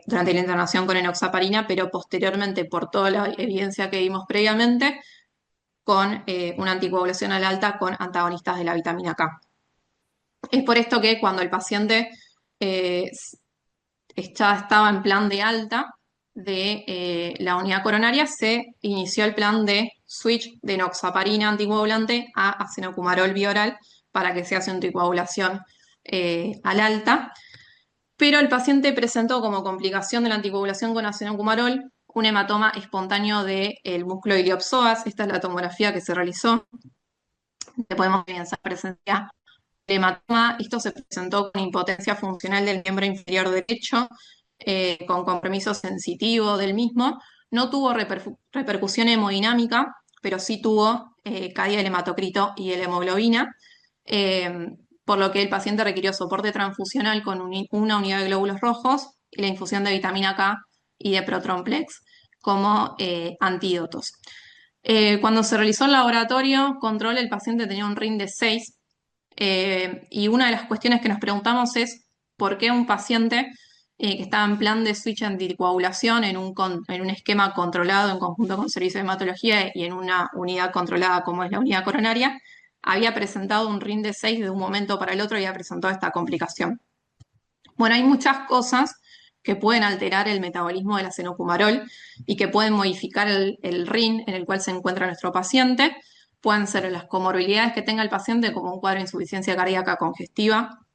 durante la internación con enoxaparina, pero posteriormente, por toda la evidencia que vimos previamente, con una anticoagulación al alta con antagonistas de la vitamina K. Es por esto que cuando el paciente ya estaba en plan de alta de la unidad coronaria, se inició el plan de switch de enoxaparina anticoagulante a acenocumarol bioral para que se haga anticoagulación al alta. Pero el paciente presentó como complicación de la anticoagulación con acenocumarol un hematoma espontáneo del músculo de iliopsoas. Esta es la tomografía que se realizó. Podemos evidenciar presencia del hematoma. Esto se presentó con impotencia funcional del miembro inferior derecho, con compromiso sensitivo del mismo. No tuvo repercusión hemodinámica, pero sí tuvo caída del hematocrito y de la hemoglobina, por lo que el paciente requirió soporte transfusional con una unidad de glóbulos rojos y la infusión de vitamina K y de Protromplex como antídotos. Cuando se realizó el laboratorio control, el paciente tenía un RIN de 6, y una de las cuestiones que nos preguntamos es por qué un paciente que estaba en plan de switch anticoagulación en un esquema controlado en conjunto con servicio de hematología y en una unidad controlada como es la unidad coronaria, había presentado un RIN de 6 de un momento para el otro y había presentado esta complicación. Bueno, hay muchas cosas que pueden alterar el metabolismo del acenocumarol y que pueden modificar el RIN en el cual se encuentra nuestro paciente. Pueden ser las comorbilidades que tenga el paciente, como un cuadro de insuficiencia cardíaca congestiva,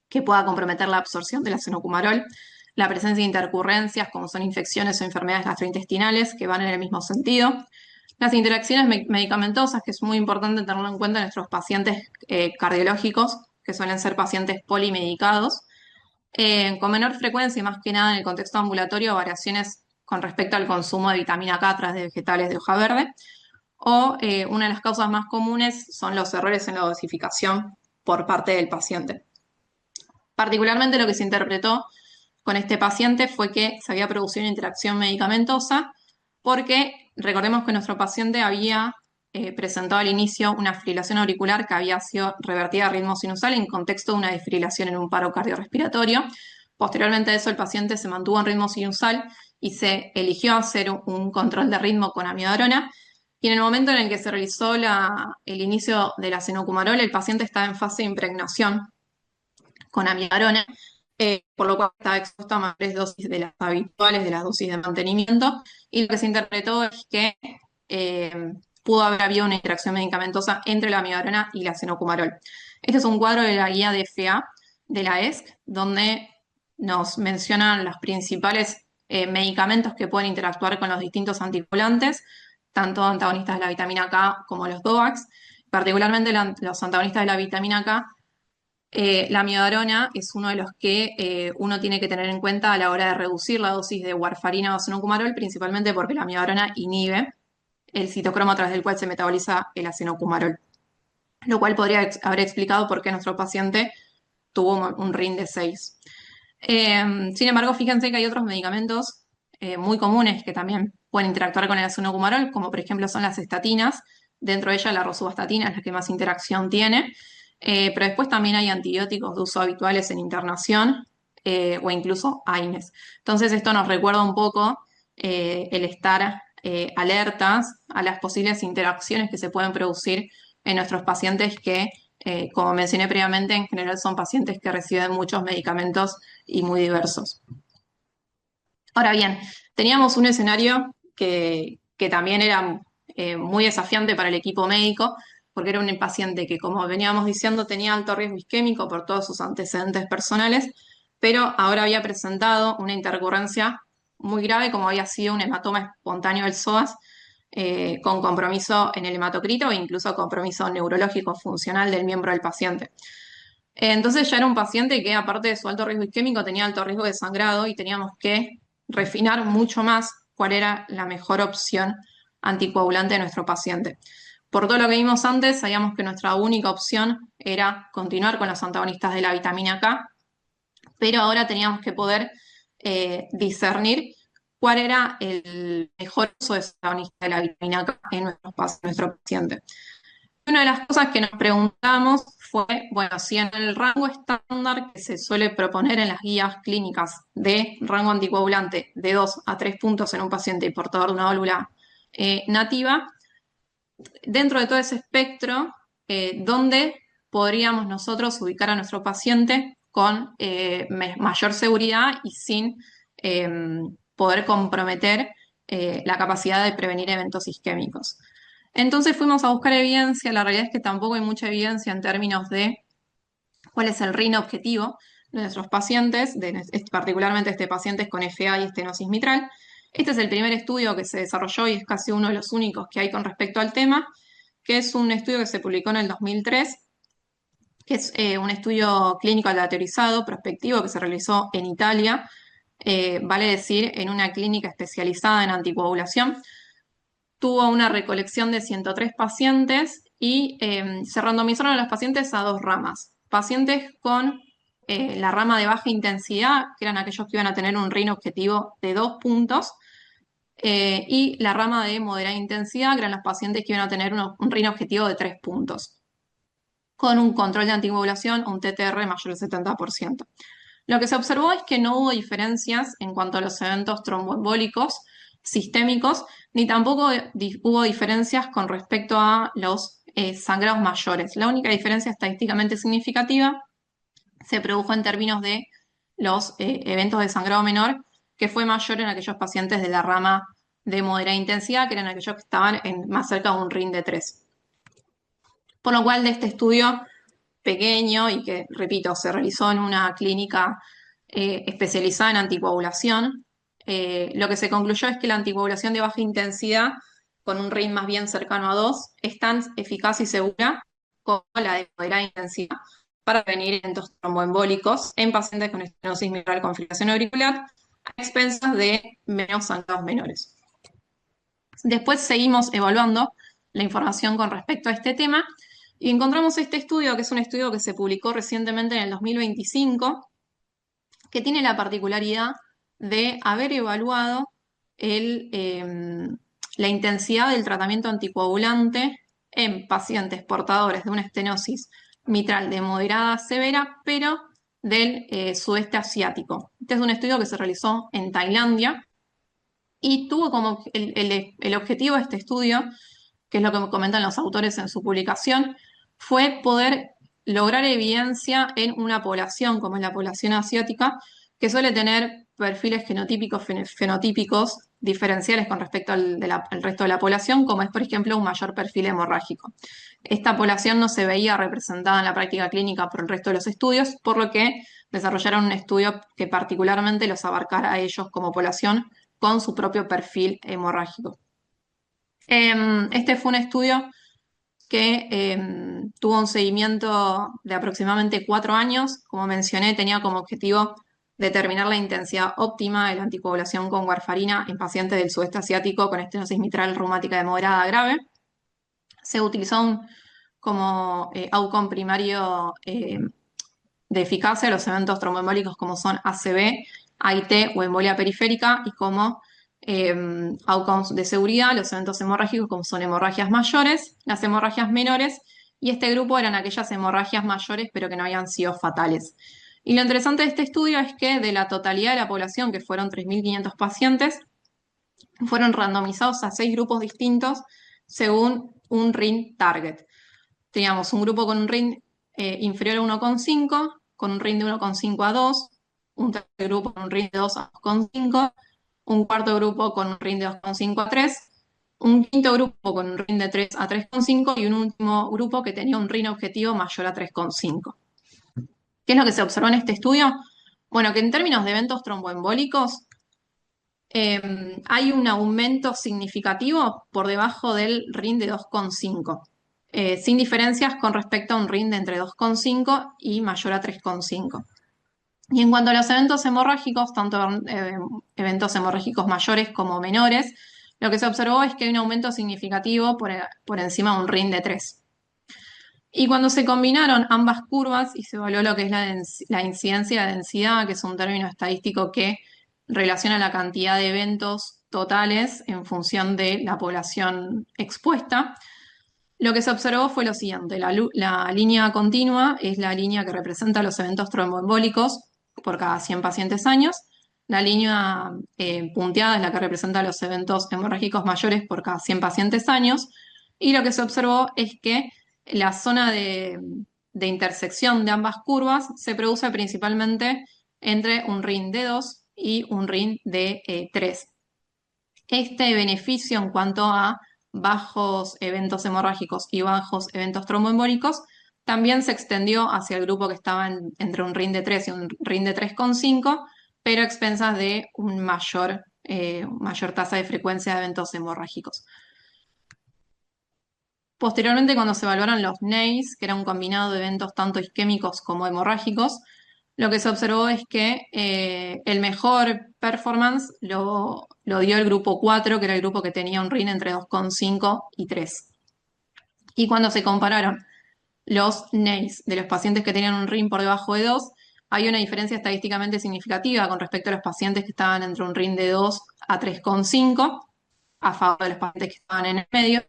que pueda comprometer la absorción del acenocumarol, la presencia de intercurrencias, como son infecciones o enfermedades gastrointestinales, que van en el mismo sentido. Las interacciones medicamentosas, que es muy importante tenerlo en cuenta en nuestros pacientes cardiológicos, que suelen ser pacientes polimedicados, con menor frecuencia y más que nada en el contexto ambulatorio, variaciones con respecto al consumo de vitamina K a través de vegetales de hoja verde, o una de las causas más comunes son los errores en la dosificación por parte del paciente. Particularmente lo que se interpretó con este paciente fue que se había producido una interacción medicamentosa porque recordemos que nuestro paciente había presentado al inicio una fibrilación auricular que había sido revertida a ritmo sinusal en contexto de una desfibrilación en un paro cardiorrespiratorio. Posteriormente a eso el paciente se mantuvo en ritmo sinusal y se eligió hacer un control de ritmo con amiodarona. Y en el momento en el que se realizó el inicio del acenocumarol, el paciente estaba en fase de impregnación con amiodarona, por lo cual estaba expuesto a mayores dosis de las habituales, de las dosis de mantenimiento, y lo que se interpretó es que pudo haber habido una interacción medicamentosa entre la amiodarona y la acenocumarol. Este es un cuadro de la guía de FA de la ESC, donde nos mencionan los principales medicamentos que pueden interactuar con los distintos anticoagulantes, tanto antagonistas de la vitamina K como los DOACs. Particularmente los antagonistas de la vitamina K, la miodarona es uno de los que uno tiene que tener en cuenta a la hora de reducir la dosis de warfarina o acenocumarol, principalmente porque la miodarona inhibe el citocromo a través del cual se metaboliza el acenocumarol, lo cual podría haber explicado por qué nuestro paciente tuvo un RIN de 6. Sin embargo, fíjense que hay otros medicamentos muy comunes que también pueden interactuar con el acenocumarol, como por ejemplo son las estatinas. Dentro de ellas la rosuvastatina es la que más interacción tiene. Pero después también hay antibióticos de uso habituales en internación o incluso AINES. Entonces esto nos recuerda un poco el estar alertas a las posibles interacciones que se pueden producir en nuestros pacientes que, como mencioné previamente, en general son pacientes que reciben muchos medicamentos y muy diversos. Ahora bien, teníamos un escenario que también era muy desafiante para el equipo médico, porque era un paciente que, como veníamos diciendo, tenía alto riesgo isquémico por todos sus antecedentes personales, pero ahora había presentado una intercurrencia muy grave, como había sido un hematoma espontáneo del psoas, con compromiso en el hematocrito e incluso compromiso neurológico funcional del miembro del paciente. Entonces ya era un paciente que, aparte de su alto riesgo isquémico, tenía alto riesgo de sangrado y teníamos que refinar mucho más cuál era la mejor opción anticoagulante de nuestro paciente. Por todo lo que vimos antes, sabíamos que nuestra única opción era continuar con los antagonistas de la vitamina K, pero ahora teníamos que poder discernir cuál era el mejor uso de ese antagonista de la vitamina K en nuestro paciente. Una de las cosas que nos preguntamos fue, bueno, si en el rango estándar que se suele proponer en las guías clínicas de rango anticoagulante de 2 a 3 puntos en un paciente portador de una válvula nativa, dentro de todo ese espectro, ¿dónde podríamos nosotros ubicar a nuestro paciente con mayor seguridad y sin poder comprometer la capacidad de prevenir eventos isquémicos? Entonces fuimos a buscar evidencia, la realidad es que tampoco hay mucha evidencia en términos de cuál es el RIN objetivo de nuestros pacientes, particularmente este paciente con FA y estenosis mitral. Este es el primer estudio que se desarrolló y es casi uno de los únicos que hay con respecto al tema, que es un estudio que se publicó en el 2003, que es un estudio clínico aleatorizado, prospectivo, que se realizó en Italia, vale decir, en una clínica especializada en anticoagulación. Tuvo una recolección de 103 pacientes y se randomizaron a los pacientes a dos ramas. Pacientes con la rama de baja intensidad, que eran aquellos que iban a tener un RIN objetivo de 2 puntos, y la rama de moderada intensidad, que eran los pacientes que iban a tener un RIN objetivo de 3 puntos, con un control de anticoagulación, un TTR mayor del 70%. Lo que se observó es que no hubo diferencias en cuanto a los eventos tromboembólicos sistémicos, ni tampoco hubo diferencias con respecto a los sangrados mayores. La única diferencia estadísticamente significativa se produjo en términos de los eventos de sangrado menor, que fue mayor en aquellos pacientes de la rama de moderada intensidad, que eran aquellos que estaban más cerca de un RIN de 3. Por lo cual, de este estudio pequeño y que, repito, se realizó en una clínica especializada en anticoagulación, lo que se concluyó es que la anticoagulación de baja intensidad, con un RIN más bien cercano a 2, es tan eficaz y segura como la de moderada intensidad para prevenir eventos tromboembólicos en pacientes con estenosis mitral con fibrilación auricular a expensas de menos sangrados menores. Después seguimos evaluando la información con respecto a este tema y encontramos este estudio, que es un estudio que se publicó recientemente en el 2025, que tiene la particularidad de haber evaluado la intensidad del tratamiento anticoagulante en pacientes portadores de una estenosis mitral de moderada a severa, pero del sudeste asiático. Este es un estudio que se realizó en Tailandia y tuvo como el objetivo de este estudio, que es lo que comentan los autores en su publicación, fue poder lograr evidencia en una población como es la población asiática, que suele tener perfiles genotípicos, fenotípicos diferenciales con respecto al resto de la población, como es, por ejemplo, un mayor perfil hemorrágico. Esta población no se veía representada en la práctica clínica por el resto de los estudios, por lo que desarrollaron un estudio que particularmente los abarcara a ellos como población con su propio perfil hemorrágico. Este fue un estudio que tuvo un seguimiento de aproximadamente 4 años. Como mencioné, tenía como objetivo determinar la intensidad óptima de la anticoagulación con warfarina en pacientes del sudeste asiático con estenosis mitral reumática de moderada a grave. Se utilizó como outcome primario de eficacia los eventos tromboembólicos como son ACV, AIT o embolia periférica, y como outcomes de seguridad los eventos hemorrágicos como son hemorragias mayores, las hemorragias menores, y este grupo eran aquellas hemorragias mayores pero que no habían sido fatales. Y lo interesante de este estudio es que de la totalidad de la población, que fueron 3.500 pacientes, fueron randomizados a 6 grupos distintos según un RIN target. Teníamos un grupo con un RIN inferior a 1,5, con un RIN de 1,5 a 2, un tercer grupo con un RIN de 2 a 2,5, un cuarto grupo con un RIN de 2,5 a 3, un quinto grupo con un RIN de 3 a 3,5 y un último grupo que tenía un RIN objetivo mayor a 3,5. ¿Qué es lo que se observó en este estudio? Bueno, que en términos de eventos tromboembólicos, hay un aumento significativo por debajo del RIN de 2,5, sin diferencias con respecto a un RIN de entre 2,5 y mayor a 3,5. Y en cuanto a los eventos hemorrágicos, tanto eventos hemorrágicos mayores como menores, lo que se observó es que hay un aumento significativo por encima de un RIN de 3. Y cuando se combinaron ambas curvas y se evaluó lo que es la incidencia de densidad, que es un término estadístico que relaciona la cantidad de eventos totales en función de la población expuesta, lo que se observó fue lo siguiente: la línea continua es la línea que representa los eventos tromboembólicos por cada 100 pacientes años, la línea punteada es la que representa los eventos hemorrágicos mayores por cada 100 pacientes años, y lo que se observó es que la zona de intersección de ambas curvas se produce principalmente entre un RIN de 2 y un RIN de 3. Este beneficio en cuanto a bajos eventos hemorrágicos y bajos eventos tromboembólicos también se extendió hacia el grupo que estaba entre un RIN de 3 y un RIN de 3,5, pero a expensas de mayor tasa de frecuencia de eventos hemorrágicos. Posteriormente, cuando se evaluaron los NEIs, que era un combinado de eventos tanto isquémicos como hemorrágicos, lo que se observó es que el mejor performance lo dio el grupo 4, que era el grupo que tenía un RIN entre 2,5 y 3. Y cuando se compararon los NEIs de los pacientes que tenían un RIN por debajo de 2, hay una diferencia estadísticamente significativa con respecto a los pacientes que estaban entre un RIN de 2 a 3,5, a favor de los pacientes que estaban en el medio,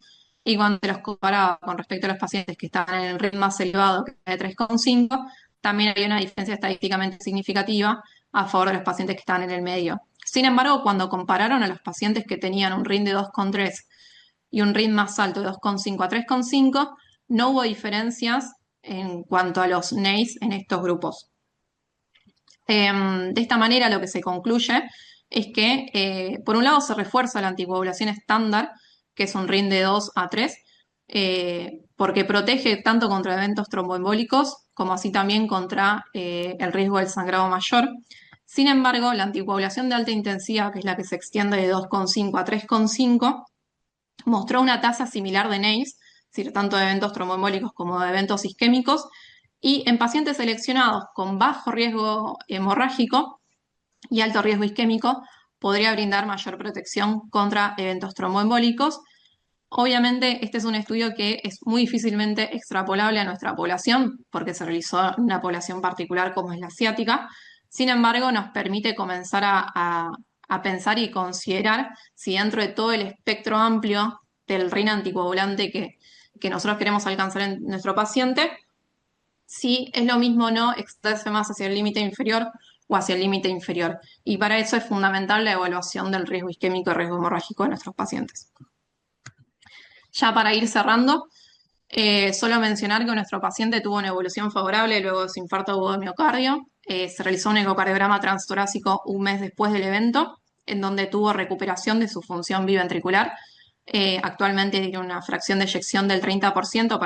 y cuando se los comparaba con respecto a los pacientes que estaban en el RIN más elevado, que era de 3,5, también había una diferencia estadísticamente significativa a favor de los pacientes que estaban en el medio. Sin embargo, cuando compararon a los pacientes que tenían un RIN de 2,3 y un RIN más alto de 2,5 a 3,5, no hubo diferencias en cuanto a los NEIs en estos grupos. De esta manera lo que se concluye es que, por un lado, se refuerza la anticoagulación estándar, que es un RIN de 2 a 3, porque protege tanto contra eventos tromboembólicos como así también contra el riesgo del sangrado mayor. Sin embargo, la anticoagulación de alta intensidad, que es la que se extiende de 2,5 a 3,5, mostró una tasa similar de NACE, es decir, tanto de eventos tromboembólicos como de eventos isquémicos, y en pacientes seleccionados con bajo riesgo hemorrágico y alto riesgo isquémico podría brindar mayor protección contra eventos tromboembólicos. Obviamente, este es un estudio que es muy difícilmente extrapolable a nuestra población porque se realizó en una población particular como es la asiática. Sin embargo, nos permite comenzar a pensar y considerar si dentro de todo el espectro amplio del RIN anticoagulante que nosotros queremos alcanzar en nuestro paciente, si es lo mismo o no extenderse más hacia el límite inferior o hacia el límite inferior. Y para eso es fundamental la evaluación del riesgo isquémico y riesgo hemorrágico de nuestros pacientes. Ya para ir cerrando, solo mencionar que nuestro paciente tuvo una evolución favorable luego de su infarto agudo de miocardio. Se realizó un ecocardiograma transtorácico un mes después del evento, en donde tuvo recuperación de su función biventricular. Actualmente tiene una fracción de eyección del 30%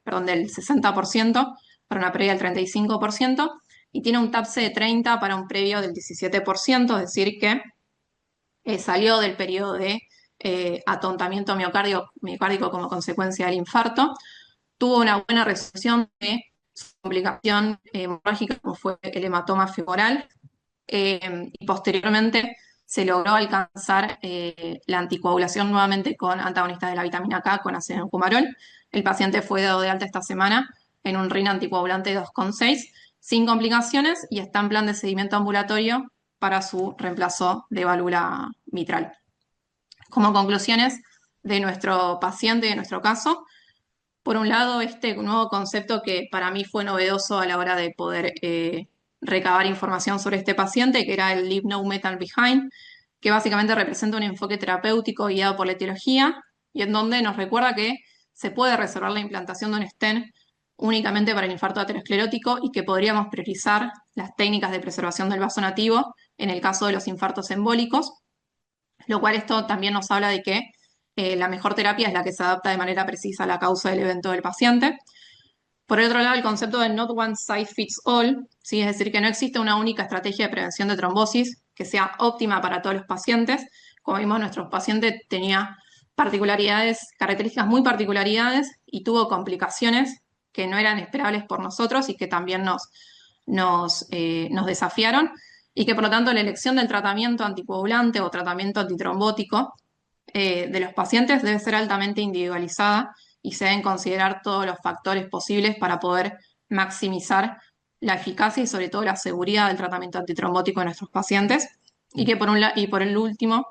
perdón, del 60% para una previa del 35%, y tiene un TAPSE de 30 para un previo del 17%, es decir que salió del periodo de atontamiento miocárdico como consecuencia del infarto. Tuvo una buena resolución de su complicación hemorrágica, como fue el hematoma femoral, y posteriormente se logró alcanzar la anticoagulación nuevamente con antagonistas de la vitamina K, con ácido cumarol. El paciente fue dado de alta esta semana en un RIN anticoagulante 2,6, sin complicaciones, y está en plan de seguimiento ambulatorio para su reemplazo de válvula mitral. Como conclusiones de nuestro paciente y de nuestro caso, por un lado, este nuevo concepto que para mí fue novedoso a la hora de poder recabar información sobre este paciente, que era el Leave No Metal Behind, que básicamente representa un enfoque terapéutico guiado por la etiología y en donde nos recuerda que se puede reservar la implantación de un stent únicamente para el infarto aterosclerótico y que podríamos priorizar las técnicas de preservación del vaso nativo en el caso de los infartos embólicos, lo cual esto también nos habla de que la mejor terapia es la que se adapta de manera precisa a la causa del evento del paciente. Por el otro lado, el concepto de not one size fits all, ¿sí? Es decir, que no existe una única estrategia de prevención de trombosis que sea óptima para todos los pacientes. Como vimos, nuestro paciente tenía particularidades, características muy particularidades y tuvo complicaciones que no eran esperables por nosotros y que también nos desafiaron, y que por lo tanto la elección del tratamiento anticoagulante o tratamiento antitrombótico de los pacientes debe ser altamente individualizada y se deben considerar todos los factores posibles para poder maximizar la eficacia y sobre todo la seguridad del tratamiento antitrombótico de nuestros pacientes. Y que por el último,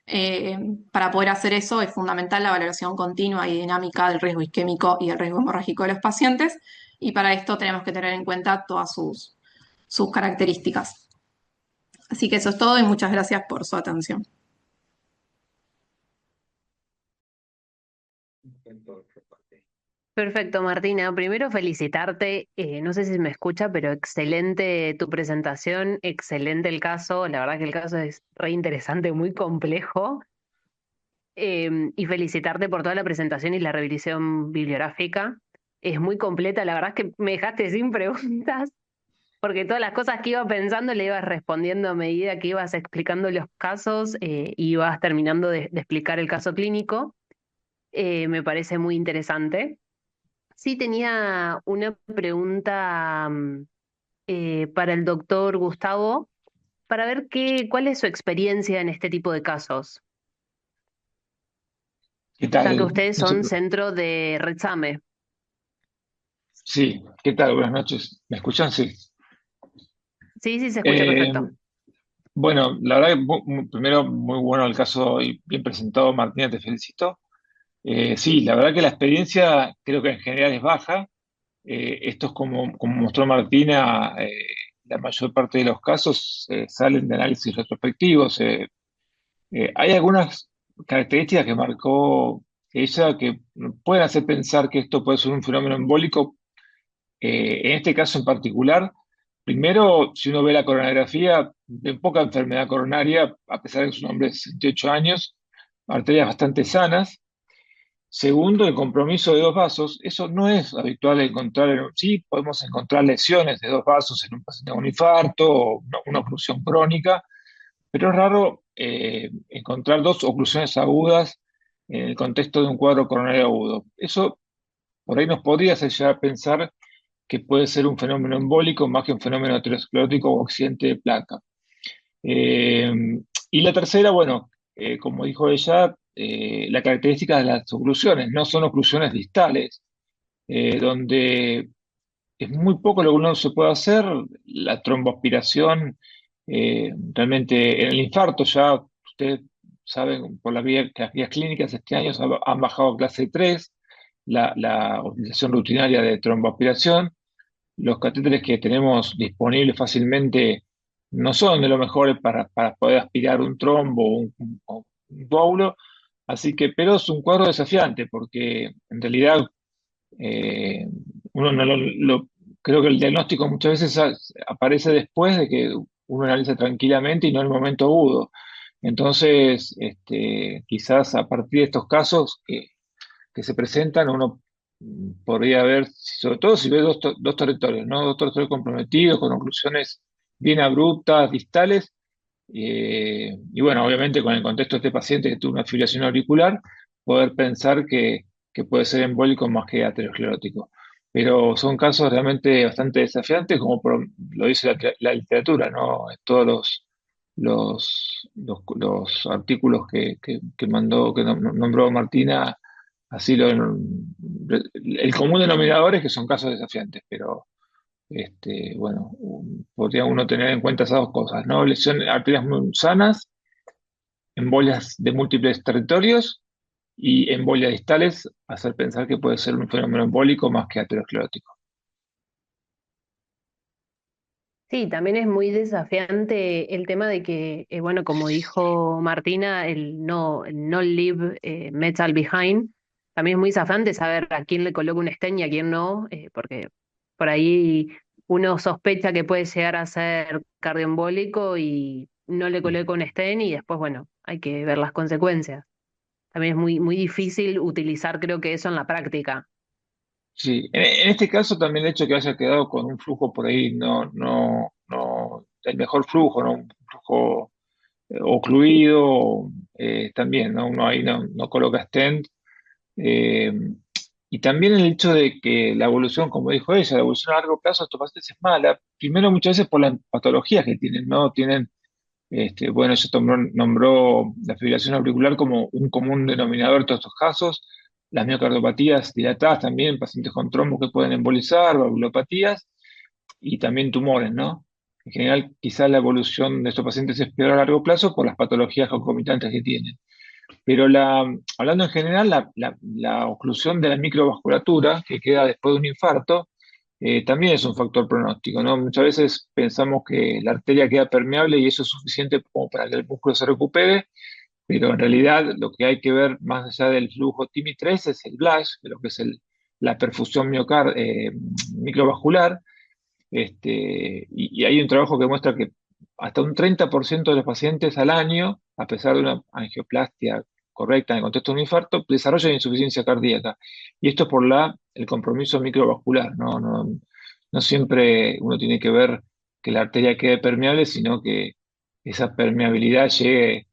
eh, para poder hacer eso es fundamental la valoración continua y dinámica del riesgo isquémico y del riesgo hemorrágico de los pacientes, y para esto tenemos que tener en cuenta todas sus características. Así que eso es todo y muchas gracias por su atención. Perfecto, Martina. Primero felicitarte. No sé si me escucha, pero excelente tu presentación, excelente el caso. La verdad que el caso es re interesante, muy complejo. Y felicitarte por toda la presentación y la revisión bibliográfica. Es muy completa. La verdad es que me dejaste sin preguntas, porque todas las cosas que iba pensando le ibas respondiendo a medida que ibas explicando los casos, y ibas terminando de explicar el caso clínico. Me parece muy interesante. Sí, tenía una pregunta para el doctor Gustavo, para ver cuál es su experiencia en este tipo de casos, ¿Qué ya que tal? ustedes No sé, son centro de Retsame. sí, ¿qué tal? Buenas noches. ¿Me escuchan? Sí. Sí, sí, se escucha Eh, perfecto. bueno, la verdad que primero muy bueno el caso y bien presentado, Martina, te felicito. Sí, la verdad que la experiencia creo que en general es baja. Esto es como mostró Martina, la mayor parte de los casos salen de análisis retrospectivos. Hay algunas características que marcó ella que pueden hacer pensar que esto puede ser un fenómeno embólico. En este caso en particular, primero, si uno ve la coronariografía, ve poca enfermedad coronaria, a pesar de que es un hombre de 68 años, arterias bastante sanas. Segundo, el compromiso de dos vasos. Eso no es habitual encontrar. Sí, podemos encontrar lesiones de dos vasos en un paciente con un infarto o una oclusión crónica, pero es raro encontrar dos oclusiones agudas en el contexto de un cuadro coronario agudo. Eso por ahí nos podría hacer llegar a pensar que puede ser un fenómeno embólico más que un fenómeno aterosclerótico o accidente de placa. Eh, y la tercera, bueno, como dijo ella, la característica de las oclusiones, no son oclusiones distales, donde es muy poco lo que uno se puede hacer, la tromboaspiración, realmente en el infarto ya, ustedes saben, por las guías clínicas este año han bajado a clase 3 la utilización rutinaria de tromboaspiración. Los catéteres que tenemos disponibles fácilmente no son de lo mejores para poder aspirar un trombo o un coágulo, así que, pero es un cuadro desafiante porque en realidad eh, uno no creo que el diagnóstico muchas veces aparece después de que uno analiza tranquilamente y no en el momento agudo. Entonces, quizás a partir de estos casos que se presentan, uno podría ver, sobre todo si ve dos territorios, ¿no? Dos territorios comprometidos, con oclusiones bien abruptas, distales, y bueno, obviamente con el contexto de este paciente que tuvo una fibrilación auricular, poder pensar que puede ser embólico más que aterosclerótico. Pero son casos realmente bastante desafiantes, como lo dice la literatura, ¿no? Todos los artículos que mandó, que nombró Martina, así el común denominador es que son casos desafiantes, pero bueno, podría uno tener en cuenta esas dos cosas, ¿no? Lesiones, arterias muy sanas, embolias de múltiples territorios y embolias distales, hacer pensar que puede ser un fenómeno embólico más que aterosclerótico. Sí, también es muy desafiante el tema de que, bueno, como dijo Martina, el no leave metal behind, también es muy desafiante saber a quién le coloca un stent y a quién no, porque por ahí uno sospecha que puede llegar a ser cardioembólico y no le coloca un stent y después, bueno, hay que ver las consecuencias. También es muy difícil utilizar, creo que eso en la práctica. Sí, en este caso también el hecho de que haya quedado con un flujo por ahí, no, el mejor flujo, ¿no? Un flujo ocluido, también, ¿no? Uno ahí no coloca stent. eh, y también el hecho de que la evolución, como dijo ella, la evolución a largo plazo de estos pacientes es mala, primero muchas veces por las patologías que tienen, ¿no? Tienen, bueno, ella nombró la fibrilación auricular como un común denominador de todos estos casos, las miocardiopatías dilatadas también, pacientes con trombos que pueden embolizar, valvulopatías, y también tumores, ¿no? En general, quizás la evolución de estos pacientes es peor a largo plazo por las patologías concomitantes que tienen. Pero hablando en general, la oclusión de la microvasculatura que queda después de un infarto también es un factor pronóstico, ¿no? Muchas veces pensamos que la arteria queda permeable y eso es suficiente como para que el músculo se recupere, pero en realidad lo que hay que ver más allá del flujo TIMI-3 es el BLASH, de lo que es la perfusión microvascular, y hay un trabajo que muestra que hasta un 30% de los pacientes al año, a pesar de una angioplastia correcta en el contexto de un infarto, desarrollan insuficiencia cardíaca. Y esto es por el compromiso microvascular, ¿no? No siempre uno tiene que ver que la arteria quede permeable, sino que esa permeabilidad llegue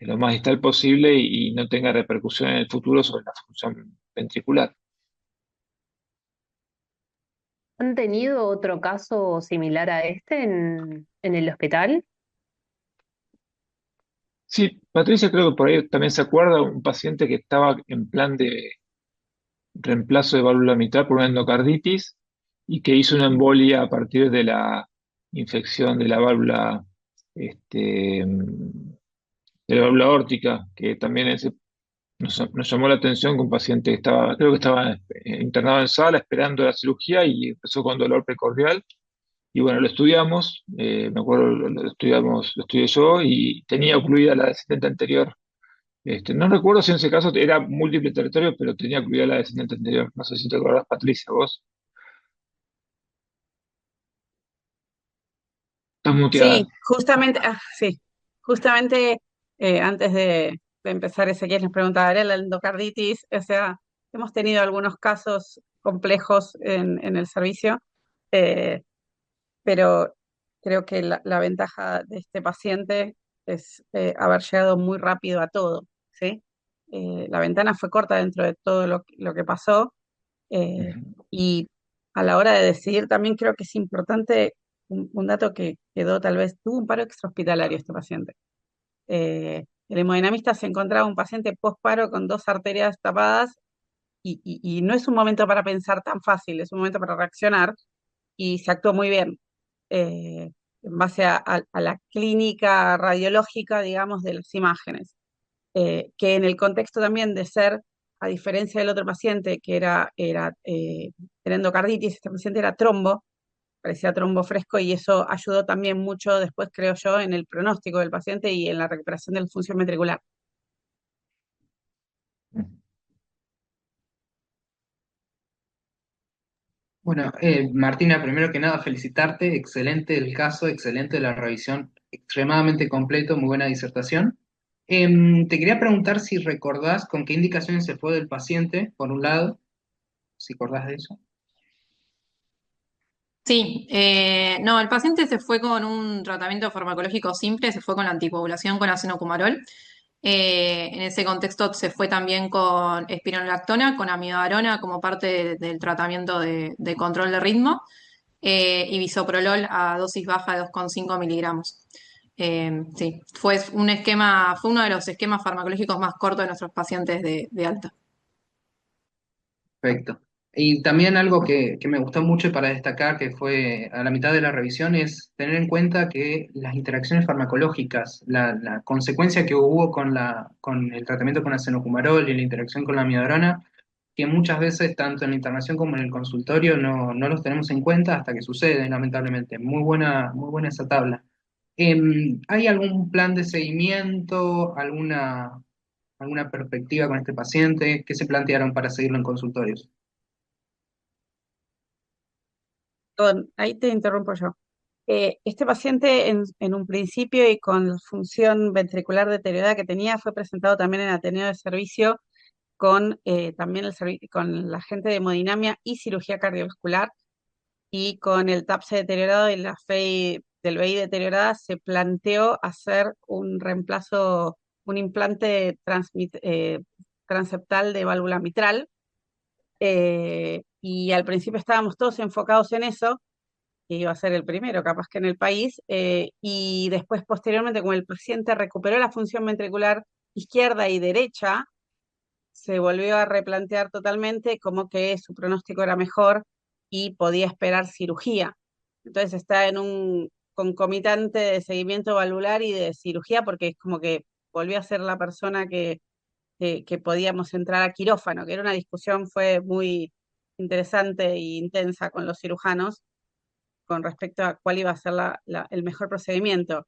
lo más distal posible y no tenga repercusión en el futuro sobre la función ventricular. ¿Han tenido otro caso similar a este en el hospital? Sí, Patricia creo que por ahí también se acuerda, un paciente que estaba en plan de reemplazo de válvula mitral por una endocarditis y que hizo una embolia a partir de la infección de la válvula, de la válvula aórtica, que también nos llamó la atención que un paciente estaba, creo que estaba internado en sala esperando la cirugía y empezó con dolor precordial. Y bueno, lo estudiamos, me acuerdo, lo estudié yo y tenía ocluida la descendente anterior. No recuerdo si en ese caso era múltiple territorio, pero tenía ocluida la descendente anterior. No sé si te acordás, Patricia, vos. Estás muteada. Sí, justamente, sí, justamente antes de empezar, Ezequiel nos preguntaba, ¿era la endocarditis? O sea, hemos tenido algunos casos complejos en el servicio, eh, pero creo que la ventaja de este paciente es haber llegado muy rápido a todo, ¿sí? La ventana fue corta dentro de todo lo que pasó, eh, Ujú. y a la hora de decidir también creo que es importante un dato que quedó tal vez, tuvo un paro extrahospitalario este paciente. El hemodinamista se encontraba un paciente post-paro con dos arterias tapadas y no es un momento para pensar tan fácil, es un momento para reaccionar y se actuó muy bien en base a la clínica radiológica, digamos, de las imágenes. Que en el contexto también de ser, a diferencia del otro paciente que era endocarditis, este paciente era trombo, parecía trombo fresco y eso ayudó también mucho después, creo yo, en el pronóstico del paciente y en la recuperación de la función ventricular. Bueno, Martina, primero que nada, felicitarte, excelente el caso, excelente la revisión, extremadamente completo, muy buena disertación. Te quería preguntar si recordás con qué indicaciones se fue del paciente, por un lado, si acordás de eso. Sí, no, el paciente se fue con un tratamiento farmacológico simple, se fue con la anticoagulación con acenocumarol. En ese contexto se fue también con espironolactona, con amidavarona como parte del tratamiento de control de ritmo, y bisoprolol a dosis baja de 2,5 miligramos. Sí, fue un esquema, fue uno de los esquemas farmacológicos más cortos de nuestros pacientes de alta. Perfecto. Y también algo que me gustó mucho para destacar, que fue a la mitad de la revisión, es tener en cuenta que las interacciones farmacológicas, la consecuencia que hubo con el tratamiento con acenocumarol y la interacción con la amiodarona, que muchas veces, tanto en la internación como en el consultorio, no los tenemos en cuenta hasta que sucede, lamentablemente. Muy buena esa tabla. ¿Hay algún plan de seguimiento, alguna perspectiva con este paciente? ¿Qué se plantearon para seguirlo en consultorios? Ahí te interrumpo yo. Este paciente en un principio y con la función ventricular deteriorada que tenía fue presentado también en Ateneo de Servicio con también con la gente de hemodinamia y cirugía cardiovascular y con el TAPSE deteriorado y la FEI del BI deteriorada se planteó hacer un reemplazo, un implante transeptal de válvula mitral, y al principio estábamos todos enfocados en eso, que iba a ser el primero capaz que en el país, y después posteriormente como el paciente recuperó la función ventricular izquierda y derecha, se volvió a replantear totalmente como que su pronóstico era mejor y podía esperar cirugía. Entonces está en un concomitante de seguimiento valvular y de cirugía porque es como que volvió a ser la persona que podíamos entrar a quirófano, que era una discusión, fue muy interesante e intensa con los cirujanos con respecto a cuál iba a ser el mejor procedimiento.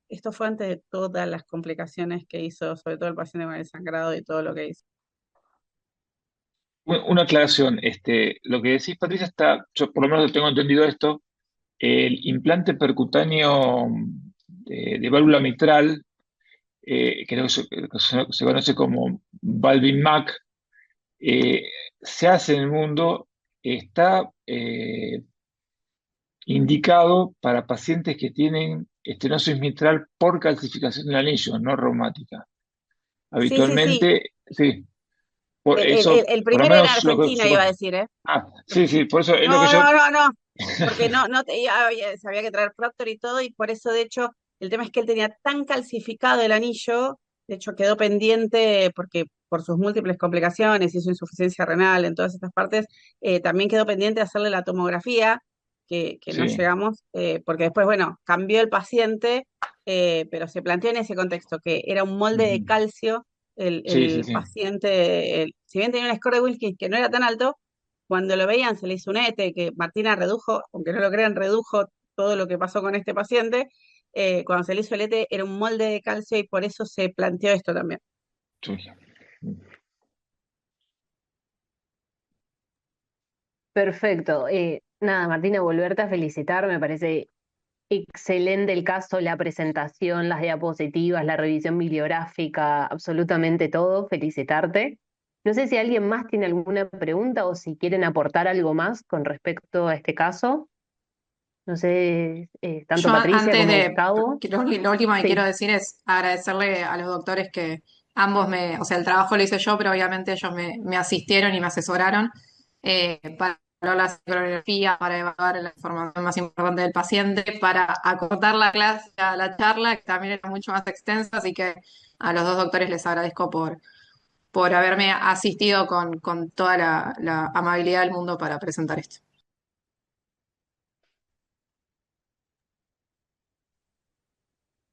Esto fue antes de todas las complicaciones que hizo, sobre todo el paciente con el sangrado y todo lo que hizo. Una aclaración, lo que decís, Patricia, yo por lo menos tengo entendido esto, el implante percutáneo de válvula mitral, que se conoce como Valvin-Mac, eh, se hace en el mundo, está indicado para pacientes que tienen estenosis mitral por calcificación del anillo, no reumática. Sí, sí, sí. Habitualmente, sí, por eso, El por lo primero en menos lo que Argentina iba a decir, ¿eh? Ah, sí, sí, por eso es lo que No, yo. no, no, no, porque no se había que traer proctor y todo, y por eso, de hecho, el tema es que él tenía tan calcificado el anillo, de hecho quedó pendiente porque por sus múltiples complicaciones y su insuficiencia renal en todas estas partes, también quedó pendiente hacerle la tomografía, que no Sí. llegamos, porque después, bueno, cambió el paciente, pero se planteó en ese contexto, que era un molde de Ujú. calcio, Sí, sí, el sí. paciente, si bien tenía un score de Wilkins que no era tan alto, cuando lo veían se le hizo un ETE, que Martina redujo, aunque no lo crean, redujo todo lo que pasó con este paciente. Cuando se le hizo el ETE era un molde de calcio y por eso se planteó esto también. Sí. Perfecto. Nada, Martina, volverte a felicitar me parece excelente el caso, la presentación, las diapositivas, la revisión bibliográfica, absolutamente todo. Felicitarte. No sé si alguien más tiene alguna pregunta o si quieren aportar algo más con respecto a este caso. No sé, tanto Yo Patricia antes como de, Gustavo. que lo último que quiero Sí. decir es agradecerle a los doctores que ambos o sea, el trabajo lo hice yo, pero obviamente ellos me asistieron y me asesoraron para evaluar la coreografía, para evaluar la información más importante del paciente, para acortar la clase, la charla, que también era mucho más extensa, así que a los dos doctores les agradezco por haberme asistido con toda la amabilidad del mundo para presentar esto.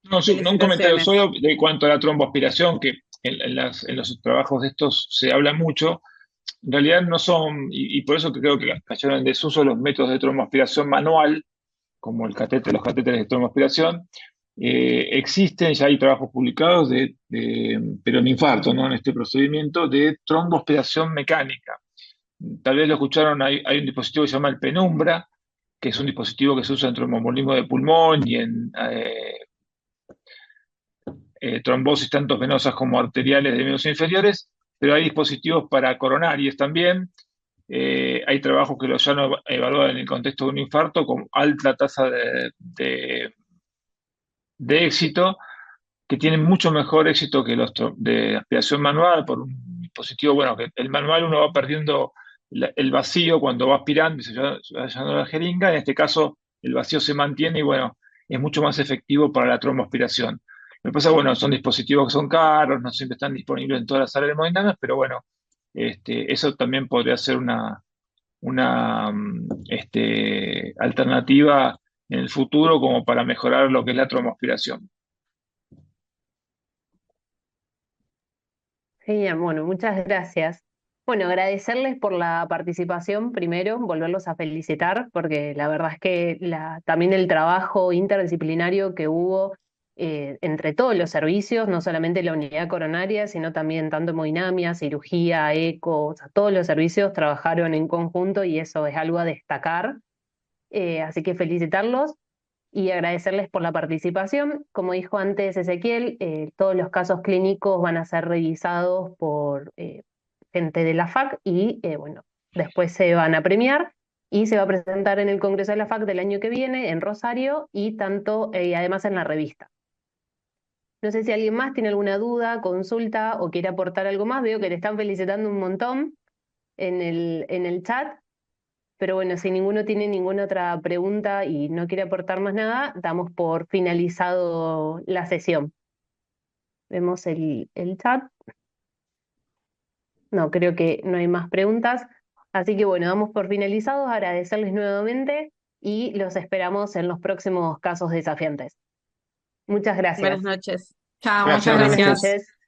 No, no, un comentario Felicitaciones. solo de cuanto a la tromboaspiración, que en los trabajos de estos se habla mucho. En realidad no son, y por eso que creo que cayeron en desuso los métodos de tromboaspiración manual, como los catéteres de tromboaspiración. Existen, ya hay trabajos publicados pero en infarto, ¿no? En este procedimiento de tromboaspiración mecánica. Tal vez lo escucharon, hay un dispositivo que se llama el Penumbra, que es un dispositivo que se usa en tromboembolismo de pulmón y en trombosis tanto venosas como arteriales de miembros inferiores, pero hay dispositivos para coronarias también. Hay trabajos que los han evaluado en el contexto de un infarto con alta tasa de éxito, que tienen mucho mejor éxito que los de aspiración manual por un dispositivo, bueno, que el manual uno va perdiendo el vacío cuando va aspirando y se va llenando la jeringa. En este caso, el vacío se mantiene y bueno, es mucho más efectivo para la tromboaspiración. Lo que pasa, bueno, son dispositivos que son caros, no siempre están disponibles en todas las áreas hemodinámicas, pero bueno, eso también podría ser una alternativa en el futuro como para mejorar lo que es la tromboaspiración. Genial, bueno, muchas gracias. Bueno, agradecerles por la participación primero, volverlos a felicitar, porque la verdad es que también el trabajo interdisciplinario que hubo entre todos los servicios, no solamente la unidad coronaria, sino también tanto hemodinamia, cirugía, eco, o sea, todos los servicios trabajaron en conjunto y eso es algo a destacar. Así que felicitarlos y agradecerles por la participación. Como dijo antes Ezequiel, todos los casos clínicos van a ser revisados por gente de la FAC y bueno, después se van a premiar y se va a presentar en el Congreso de la FAC del año que viene en Rosario y además en la revista. No sé si alguien más tiene alguna duda, consulta o quiere aportar algo más. Veo que te están felicitando un montón en el chat. Pero bueno, si ninguno tiene ninguna otra pregunta y no quiere aportar más nada, damos por finalizado la sesión. Vemos el chat. No, creo que no hay más preguntas. Así que bueno, damos por finalizados. Agradecerles nuevamente y los esperamos en los próximos casos desafiantes. Muchas Buenas gracias. noches. Chao, muchas Gracias, buenas Buenas noches. gracias. noches.